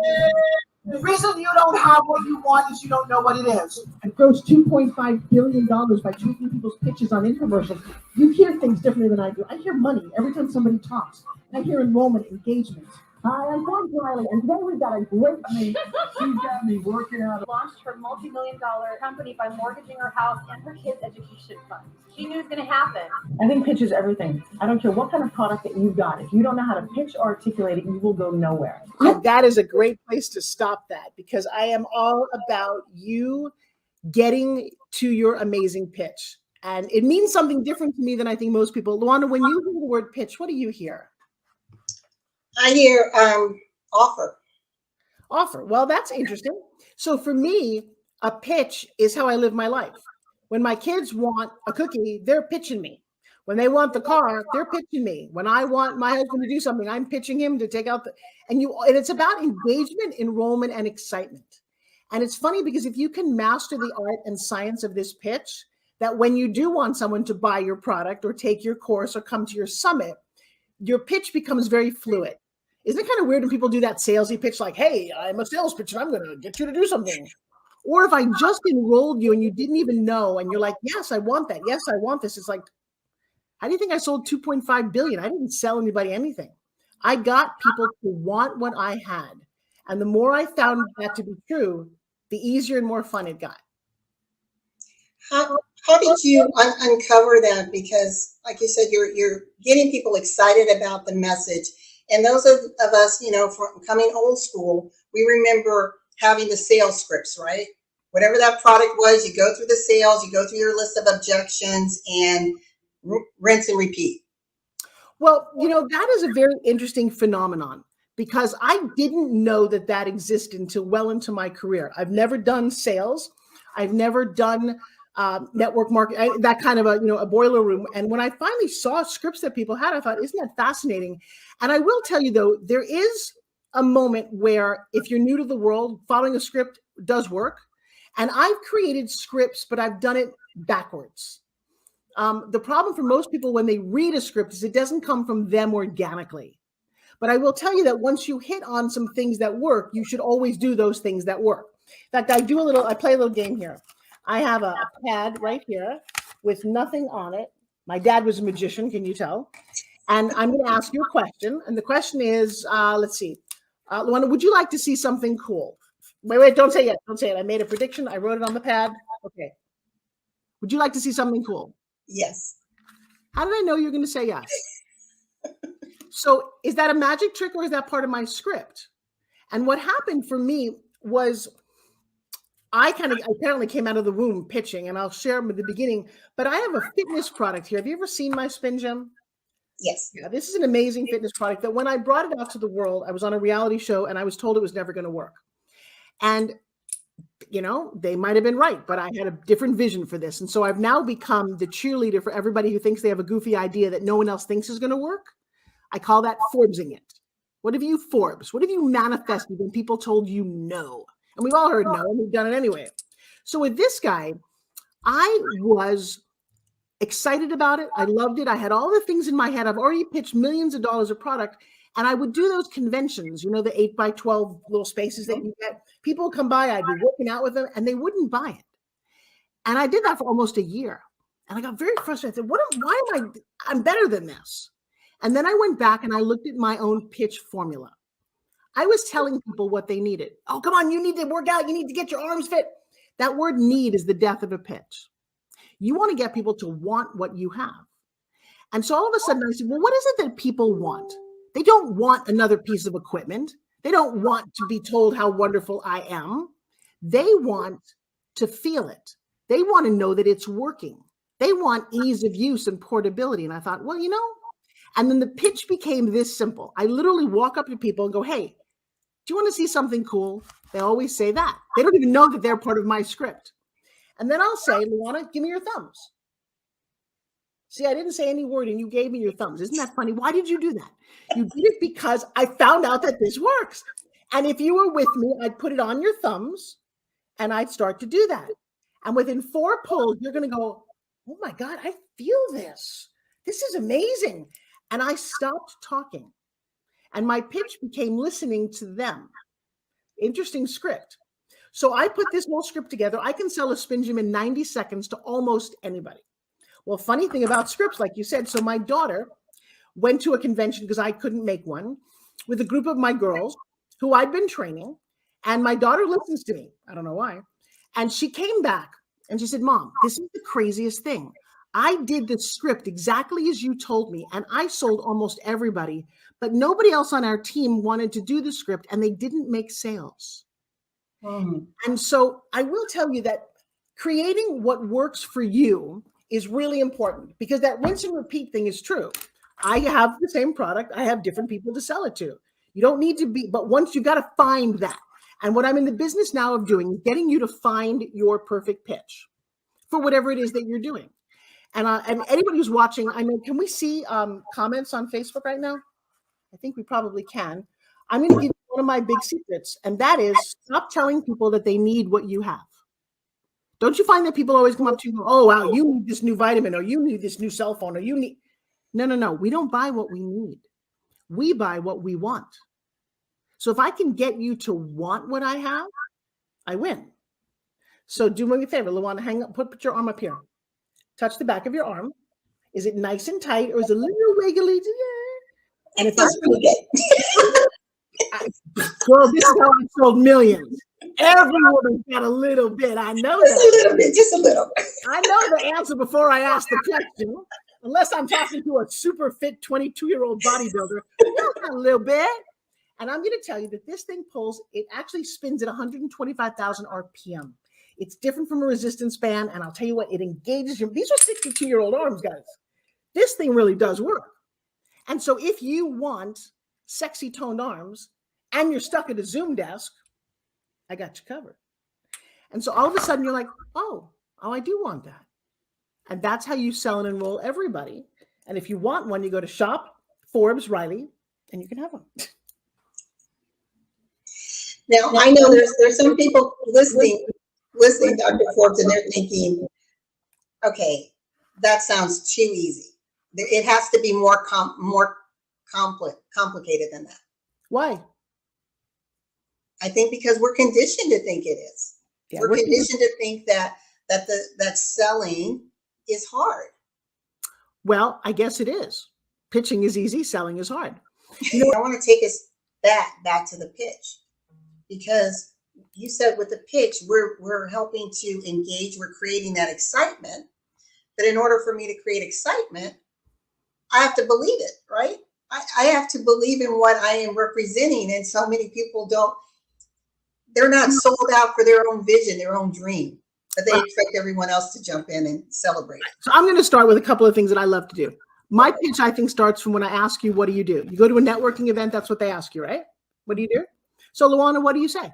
The reason you don't have what you want is you don't know what it is. It grows $2.5 billion by tweaking people's pitches on infomercials. You hear things differently than I do. I hear money every time somebody talks. I hear enrollment, engagement. Hi, I'm Forbes Riley, and today we've got a great meeting. She's got me working out. Launched her multi-million-dollar company by mortgaging her house and her kids' education funds. She knew it was going to happen. I think pitch is everything. I don't care what kind of product that you've got. If you don't know how to pitch or articulate it, you will go nowhere. That is a great place to stop that because I am all about you getting to your amazing pitch. And it means something different to me than I think most people. LaWanna, when you hear the word pitch, what do you hear? I hear offer. Offer. Well, that's interesting. So for me, a pitch is how I live my life. When my kids want a cookie, they're pitching me. When they want the car, they're pitching me. When I want my husband to do something, I'm pitching him to take out and it's about engagement, enrollment, and excitement. And it's funny because if you can master the art and science of this pitch, that when you do want someone to buy your product or take your course or come to your summit, your pitch becomes very fluid. Isn't it kind of weird when people do that salesy pitch like, hey, I'm a sales pitch and I'm going to get you to do something? Or if I just enrolled you and you didn't even know and you're like, yes, I want that. Yes, I want this. It's like, how do you think I sold $2.5 billion? I didn't sell anybody anything. I got people to want what I had. And the more I found that to be true, the easier and more fun it got. How did you uncover that? Because, like you said, you're getting people excited about the message. And those of us, from coming old school, we remember having the sales scripts, right? Whatever that product was, you go through the sales, you go through your list of objections, and rinse and repeat. Well, that is a very interesting phenomenon because I didn't know that existed until well into my career. I've never done sales. I've never done network marketing, that kind of a boiler room. And when I finally saw scripts that people had, I thought, isn't that fascinating? And I will tell you, though, there is a moment where if you're new to the world, following a script does work. And I've created scripts, but I've done it backwards. The problem for most people when they read a script is it doesn't come from them organically. But I will tell you that once you hit on some things that work, you should always do those things that work. In fact, I play a little game here. I have a pad right here with nothing on it. My dad was a magician, can you tell? And I'm going to ask you a question. And the question is, let's see. LaWanna, would you like to see something cool? Wait, don't say it. Don't say it. I made a prediction. I wrote it on the pad. Okay. Would you like to see something cool? Yes. How did I know you're going to say yes? So is that a magic trick or is that part of my script? And what happened for me was I apparently came out of the womb pitching, and I'll share them at the beginning, but I have a fitness product here. Have you ever seen my spin gym? Yes. Yeah, this is an amazing fitness product that when I brought it out to the world, I was on a reality show and I was told it was never going to work. And they might have been right, but I had a different vision for this. And so I've now become the cheerleader for everybody who thinks they have a goofy idea that no one else thinks is going to work. I call that Forbesing it. What have you Forbes? What have you manifested when people told you no? And we've all heard no, and we've done it anyway. So with this guy, I was excited about it. I loved it. I had all the things in my head. I've already pitched millions of dollars of product. And I would do those conventions, the 8x12 little spaces that you get. People would come by, I'd be working out with them, and they wouldn't buy it. And I did that for almost a year. And I got very frustrated. I said, I'm better than this. And then I went back and I looked at my own pitch formula. I was telling people what they needed. Oh, come on, you need to work out. You need to get your arms fit. That word need is the death of a pitch. You want to get people to want what you have. And so all of a sudden I said, well, what is it that people want? They don't want another piece of equipment. They don't want to be told how wonderful I am. They want to feel it. They want to know that it's working. They want ease of use and portability. And I thought, well, and then the pitch became this simple. I literally walk up to people and go, hey, do you want to see something cool? They always say that. They don't even know that they're part of my script. And then I'll say, LaWanna, give me your thumbs. See, I didn't say any word and you gave me your thumbs. Isn't that funny? Why did you do that? You did it because I found out that this works. And if you were with me, I'd put it on your thumbs and I'd start to do that. And within 4 pulls, you're going to go, oh my God, I feel this. This is amazing. And I stopped talking. And my pitch became listening to them. Interesting script. So I put this whole script together. I can sell a spin gym in 90 seconds to almost anybody. Well, funny thing about scripts, like you said, so my daughter went to a convention because I couldn't make one with a group of my girls who I'd been training. And my daughter listens to me. I don't know why. And she came back and she said, Mom, this is the craziest thing. I did the script exactly as you told me, and I sold almost everybody, but nobody else on our team wanted to do the script and they didn't make sales. And so I will tell you that creating what works for you is really important because that rinse and repeat thing is true. I have the same product. I have different people to sell it to. You don't need to be, but once you got to find that. And what I'm in the business now of doing is getting you to find your perfect pitch for whatever it is that you're doing. And anybody who's watching, I know, can we see comments on Facebook right now? I think we probably can. I'm going to give you one of my big secrets, and that is stop telling people that they need what you have. Don't you find that people always come up to you, oh, wow, you need this new vitamin, or you need this new cell phone, or you need... No. We don't buy what we need. We buy what we want. So if I can get you to want what I have, I win. So do me a favor, LaWanna, hang up, put your arm up here. Touch the back of your arm. Is it nice and tight or is it a little wiggly? And if That's pretty good. Girl, this is how I sold millions. Every woman's got a little bit. I know Just a that. little bit, just a little. I know the answer before I ask the question. Unless I'm talking to a super fit 22-year-old bodybuilder, you got a little bit. And I'm going to tell you that this thing pulls, it actually spins at 125,000 RPM. It's different from a resistance band. And I'll tell you what, it engages you. These are 62-year-old arms, guys. This thing really does work. And so if you want sexy toned arms and you're stuck at a Zoom desk, I got you covered. And so all of a sudden you're like, oh, I do want that. And that's how you sell and enroll everybody. And if you want one, you go to shop Forbes Riley and you can have one. Now, I know there's some people listening, Dr. Forbes, and they're thinking, okay, that sounds too easy. It has to be more complicated than that. Why? I think because we're conditioned to think it is. Yeah, we're conditioned to think that selling is hard. Well, I guess it is. Pitching is easy, selling is hard. I want to take us back to the pitch, because you said with the pitch, we're helping to engage, we're creating that excitement. But in order for me to create excitement, I have to believe it, right? I have to believe in what I am representing. And so many people they're not sold out for their own vision, their own dream, but they expect everyone else to jump in and celebrate. So I'm going to start with a couple of things that I love to do. My pitch, I think, starts from when I ask you, what do you do? You go to a networking event, that's what they ask you, right? What do you do? So LaWanna, what do you say?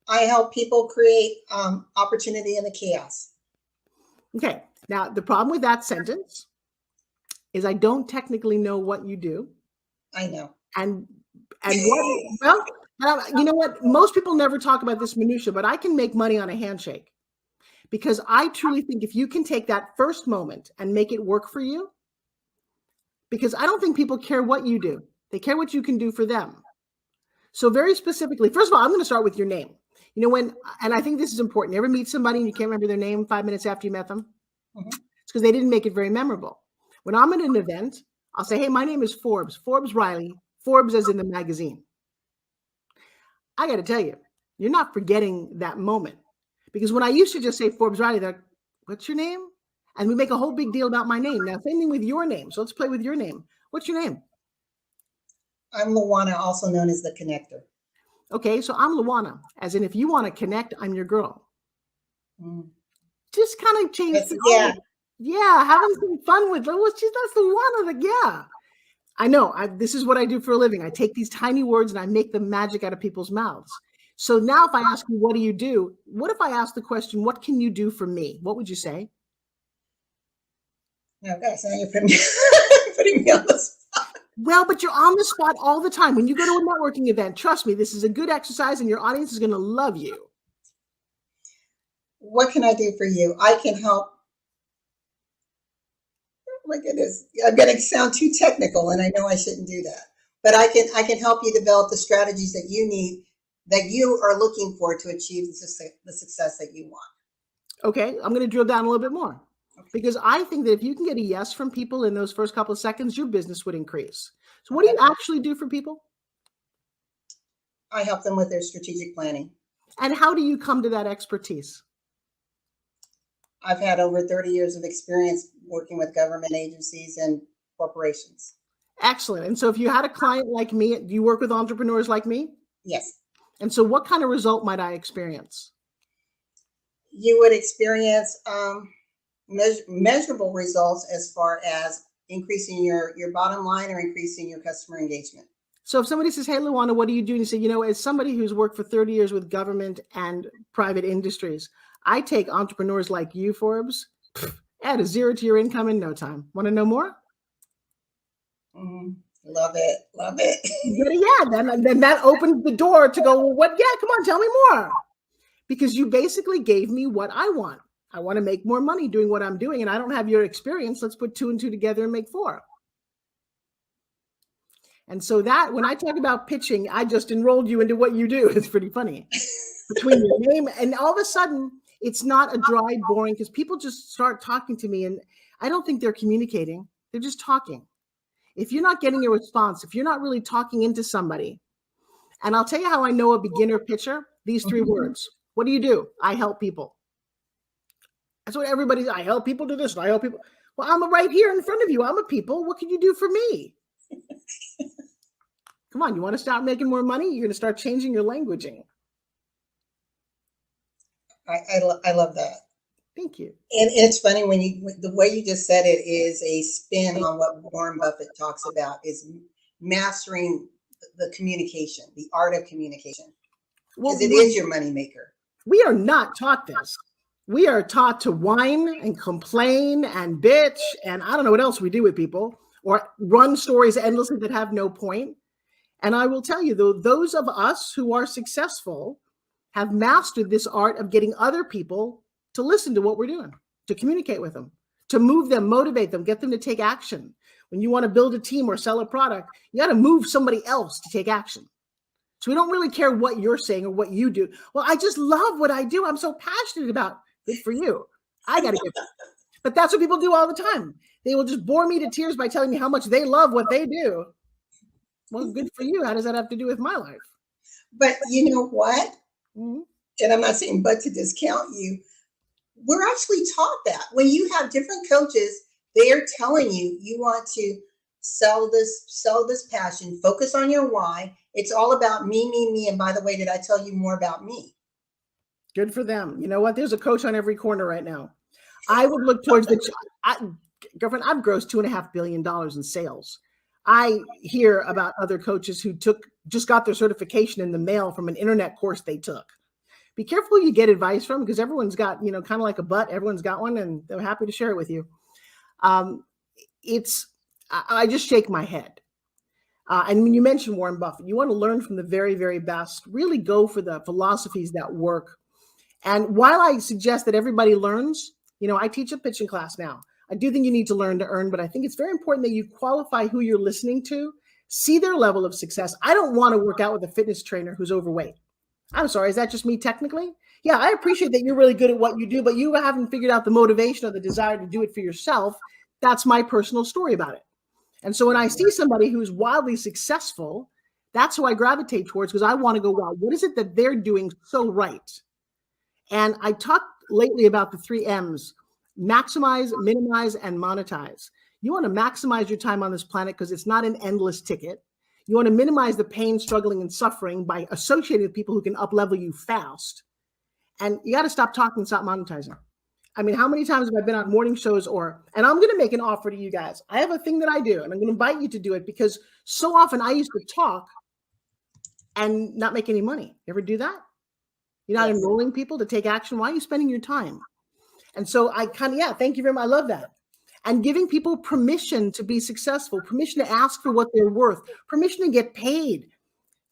I help people create opportunity in the chaos. Okay. Now, the problem with that sentence is I don't technically know what you do. I know. And what, well, you know what? Most people never talk about this minutia, but I can make money on a handshake, because I truly think if you can take that first moment and make it work for you, because I don't think people care what you do. They care what you can do for them. So very specifically, first of all, I'm going to start with your name. You know, and I think this is important. You ever meet somebody and you can't remember their name 5 minutes after you met them? Mm-hmm. It's because they didn't make it very memorable. When I'm at an event, I'll say, hey, my name is Forbes Riley, Forbes as in the magazine. I got to tell you, you're not forgetting that moment. Because when I used to just say Forbes Riley, they're like, what's your name? And we make a whole big deal about my name. Now, same thing with your name. So let's play with your name. What's your name? I'm LaWanna, also known as the connector. Okay, so I'm LaWanna, as in if you want to connect, I'm your girl. Just kind of change. Yeah, having some fun with that's LaWanna. Yeah, I know. This is what I do for a living. I take these tiny words and I make the magic out of people's mouths. So now if I ask you, what do you do? What if I ask the question, what can you do for me? What would you say? Okay, so you're putting me on the spot. Well, but you're on the spot all the time. When you go to a networking event, trust me, this is a good exercise and your audience is going to love you. What can I do for you? I can help. Oh my goodness, I'm going to sound too technical, and I know I shouldn't do that. But I can help you develop the strategies that you need, that you are looking for to achieve the success that you want. Okay, I'm going to drill down a little bit more. Because I think that if you can get a yes from people in those first couple of seconds, your business would increase. So what do you actually do for people? I help them with their strategic planning. And how do you come to that expertise? I've had over 30 years of experience working with government agencies and corporations. Excellent. And so if you had a client like me, do you work with entrepreneurs like me? Yes. And so what kind of result might I experience? You would experience measurable results as far as increasing your bottom line or increasing your customer engagement. So if somebody says, hey, LaWanna, what do you do? And you say, you know, as somebody who's worked for 30 years with government and private industries, I take entrepreneurs like you, Forbes, add a zero to your income in no time. Want to know more? Love it. Love it. Yeah, then that opens the door to go, well, what? Yeah, come on, tell me more. Because you basically gave me what I want. I want to make more money doing what I'm doing, and I don't have your experience. Let's put 2 and 2 together and make 4. And so that, when I talk about pitching, I just enrolled you into what you do. It's pretty funny. Between your name and all of a sudden, it's not a dry, boring, because people just start talking to me, and I don't think they're communicating. They're just talking. If you're not getting a response, if you're not really talking into somebody, and I'll tell you how I know a beginner pitcher, these three words. What do? I help people. That's what I help people do this. I help people. Well, I'm right here in front of you. I'm a people. What can you do for me? Come on, you want to start making more money? You're going to start changing your languaging. I love that. Thank you. And it's funny when the way you just said it is a spin on what Warren Buffett talks about, is mastering the communication, the art of communication, because it is your moneymaker. We are not taught this. We are taught to whine and complain and bitch, and I don't know what else we do with people, or run stories endlessly that have no point. And I will tell you, though, those of us who are successful have mastered this art of getting other people to listen to what we're doing, to communicate with them, to move them, motivate them, get them to take action. When you want to build a team or sell a product, you got to move somebody else to take action. So we don't really care what you're saying or what you do. Well, I just love what I do. I'm so passionate about. Good for you. I got to get that. But that's what people do all the time. They will just bore me to tears by telling me how much they love what they do. Well, good for you. How does that have to do with my life? But you know what? Mm-hmm. And I'm not saying but to discount you. We're actually taught that when you have different coaches, they are telling you, you want to sell this passion, focus on your why. It's all about me, me, me. And by the way, did I tell you more about me? Good for them. You know what? There's a coach on every corner right now. I would look towards girlfriend, I've grossed $2.5 billion in sales. I hear about other coaches who just got their certification in the mail from an internet course they took. Be careful who you get advice from, because everyone's got, kind of like a butt. Everyone's got one, and they're happy to share it with you. I just shake my head. And when you mention Warren Buffett, you want to learn from the very, very best. Really go for the philosophies that work. And while I suggest that everybody learns, I teach a pitching class now. I do think you need to learn to earn, but I think it's very important that you qualify who you're listening to, see their level of success. I don't want to work out with a fitness trainer who's overweight. I'm sorry, is that just me technically? Yeah, I appreciate that you're really good at what you do, but you haven't figured out the motivation or the desire to do it for yourself. That's my personal story about it. And so when I see somebody who's wildly successful, that's who I gravitate towards, because I want to go, wow, what is it that they're doing so right? And I talked lately about the 3 M's: maximize, minimize, and monetize. You want to maximize your time on this planet because it's not an endless ticket. You want to minimize the pain, struggling, and suffering by associating with people who can up-level you fast. And you got to stop talking, stop monetizing. I mean, how many times have I been on morning shows and I'm going to make an offer to you guys. I have a thing that I do, and I'm going to invite you to do it, because so often I used to talk and not make any money. You ever do that? You're not enrolling people to take action. Why are you spending your time? And so I thank you very much. I love that. And giving people permission to be successful, permission to ask for what they're worth, permission to get paid.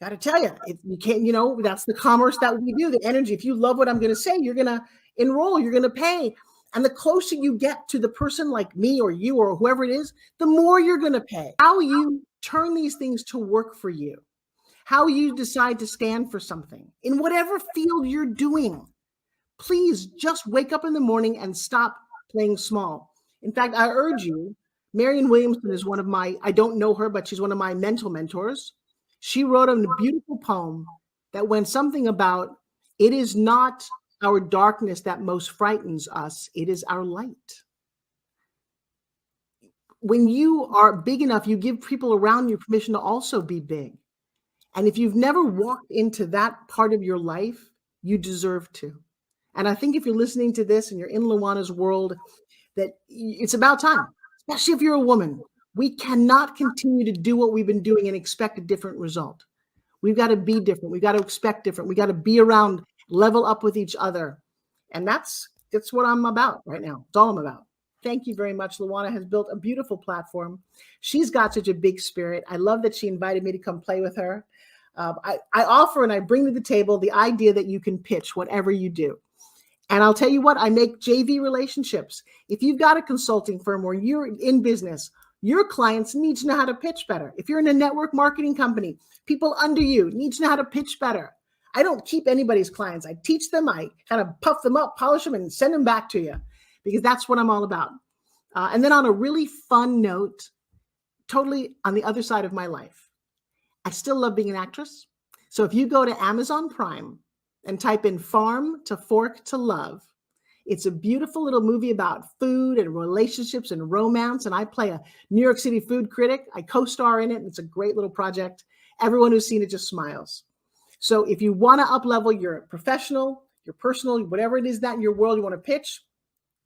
Got to tell you, if you can't, that's the commerce that we do, the energy. If you love what I'm going to say, you're going to enroll, you're going to pay. And the closer you get to the person like me or you or whoever it is, the more you're going to pay. How you turn these things to work for you, how you decide to stand for something in whatever field you're doing. Please just wake up in the morning and stop playing small. In fact, I urge you, Marianne Williamson is one of my, I don't know her, but she's one of my mental mentors. She wrote a beautiful poem that went something about, it is not our darkness that most frightens us, it is our light. When you are big enough, you give people around you permission to also be big. And if you've never walked into that part of your life, you deserve to. And I think if you're listening to this and you're in LaWanna's world, that it's about time, especially if you're a woman. We cannot continue to do what we've been doing and expect a different result. We've got to be different. We've got to expect different. We got to be around, level up with each other. And that's what I'm about right now. That's all I'm about. Thank you very much. LaWanna has built a beautiful platform. She's got such a big spirit. I love that she invited me to come play with her. I offer and I bring to the table the idea that you can pitch whatever you do. And I'll tell you what, I make JV relationships. If you've got a consulting firm or you're in business, your clients need to know how to pitch better. If you're in a network marketing company, people under you need to know how to pitch better. I don't keep anybody's clients. I teach them. I kind of puff them up, polish them, and send them back to you, because that's what I'm all about. And then on a really fun note, totally on the other side of my life. I still love being an actress. So if you go to Amazon Prime and type in Farm to Fork to Love, it's a beautiful little movie about food and relationships and romance. And I play a New York City food critic. I co-star in it. And it's a great little project. Everyone who's seen it just smiles. So if you want to up-level your professional, your personal, whatever it is that in your world you want to pitch,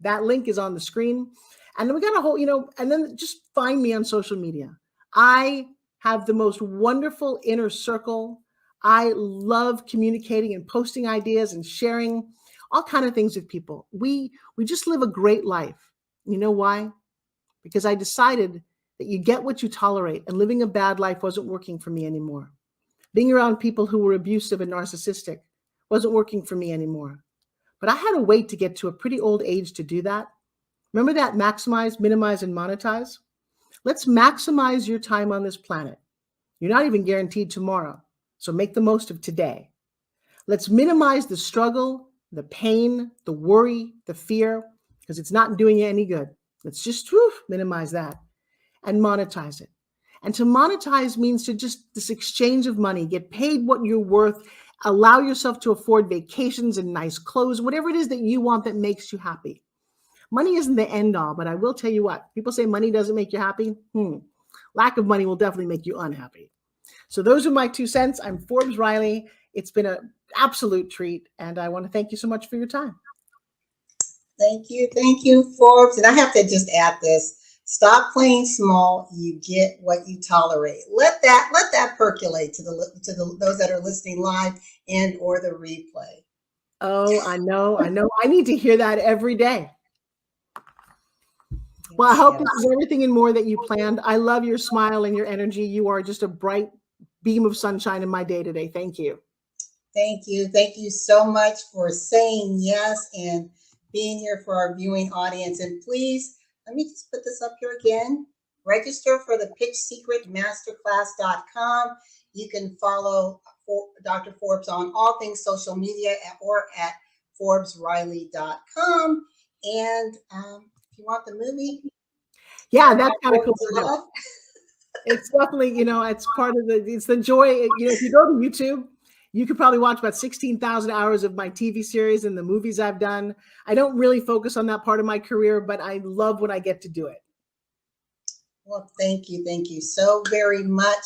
that link is on the screen. And then we got a whole, and then just find me on social media. I have the most wonderful inner circle. I love communicating and posting ideas and sharing all kinds of things with people. We just live a great life. You know why? Because I decided that you get what you tolerate, and living a bad life wasn't working for me anymore. Being around people who were abusive and narcissistic wasn't working for me anymore. But I had to wait to get to a pretty old age to do that. Remember that maximize, minimize, and monetize? Let's maximize your time on this planet. You're not even guaranteed tomorrow, so make the most of today. Let's minimize the struggle, the pain, the worry, the fear, because it's not doing you any good. Let's just minimize that and monetize it. And to monetize means to just this exchange of money, get paid what you're worth, allow yourself to afford vacations and nice clothes, whatever it is that you want that makes you happy. Money isn't the end all, but I will tell you what, people say money doesn't make you happy. Lack of money will definitely make you unhappy. So those are my 2 cents. I'm Forbes Riley. It's been an absolute treat, and I want to thank you so much for your time. Thank you, Forbes. And I have to just add this. Stop playing small. You get what you tolerate. Let that percolate to those that are listening live and or the replay. Oh, I know. I need to hear that every day. Well, I hope this is everything and more that you planned. I love your smile and your energy. You are just a bright beam of sunshine in my day today. Thank you. Thank you. Thank you so much for saying yes and being here for our viewing audience. And please, let me just put this up here again. Register for the pitchsecretmasterclass.com. You can follow Dr. Forbes on all things social media or at ForbesRiley.com. And if you want the movie, yeah, that's kind of cool. It's definitely, it's part of it's the joy. If you go to YouTube, you could probably watch about 16,000 hours of my TV series and the movies I've done. I don't really focus on that part of my career, but I love when I get to do it. Well, thank you. Thank you so very much.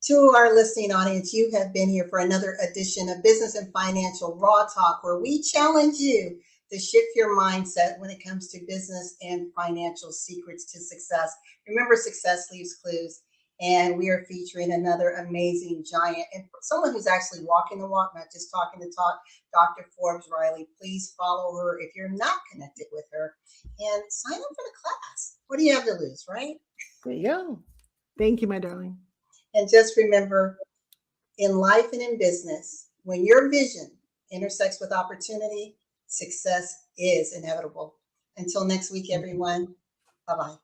To our listening audience, you have been here for another edition of Business and Financial Raw Talk, where we challenge you to shift your mindset when it comes to business and financial secrets to success. Remember, success leaves clues. And we are featuring another amazing giant and someone who's actually walking the walk, not just talking the talk, Dr. Forbes Riley. Please follow her if you're not connected with her and sign up for the class. What do you have to lose, right? There you go. Thank you, my darling. And just remember, in life and in business, when your vision intersects with opportunity, success is inevitable. Until next week, everyone. Bye-bye.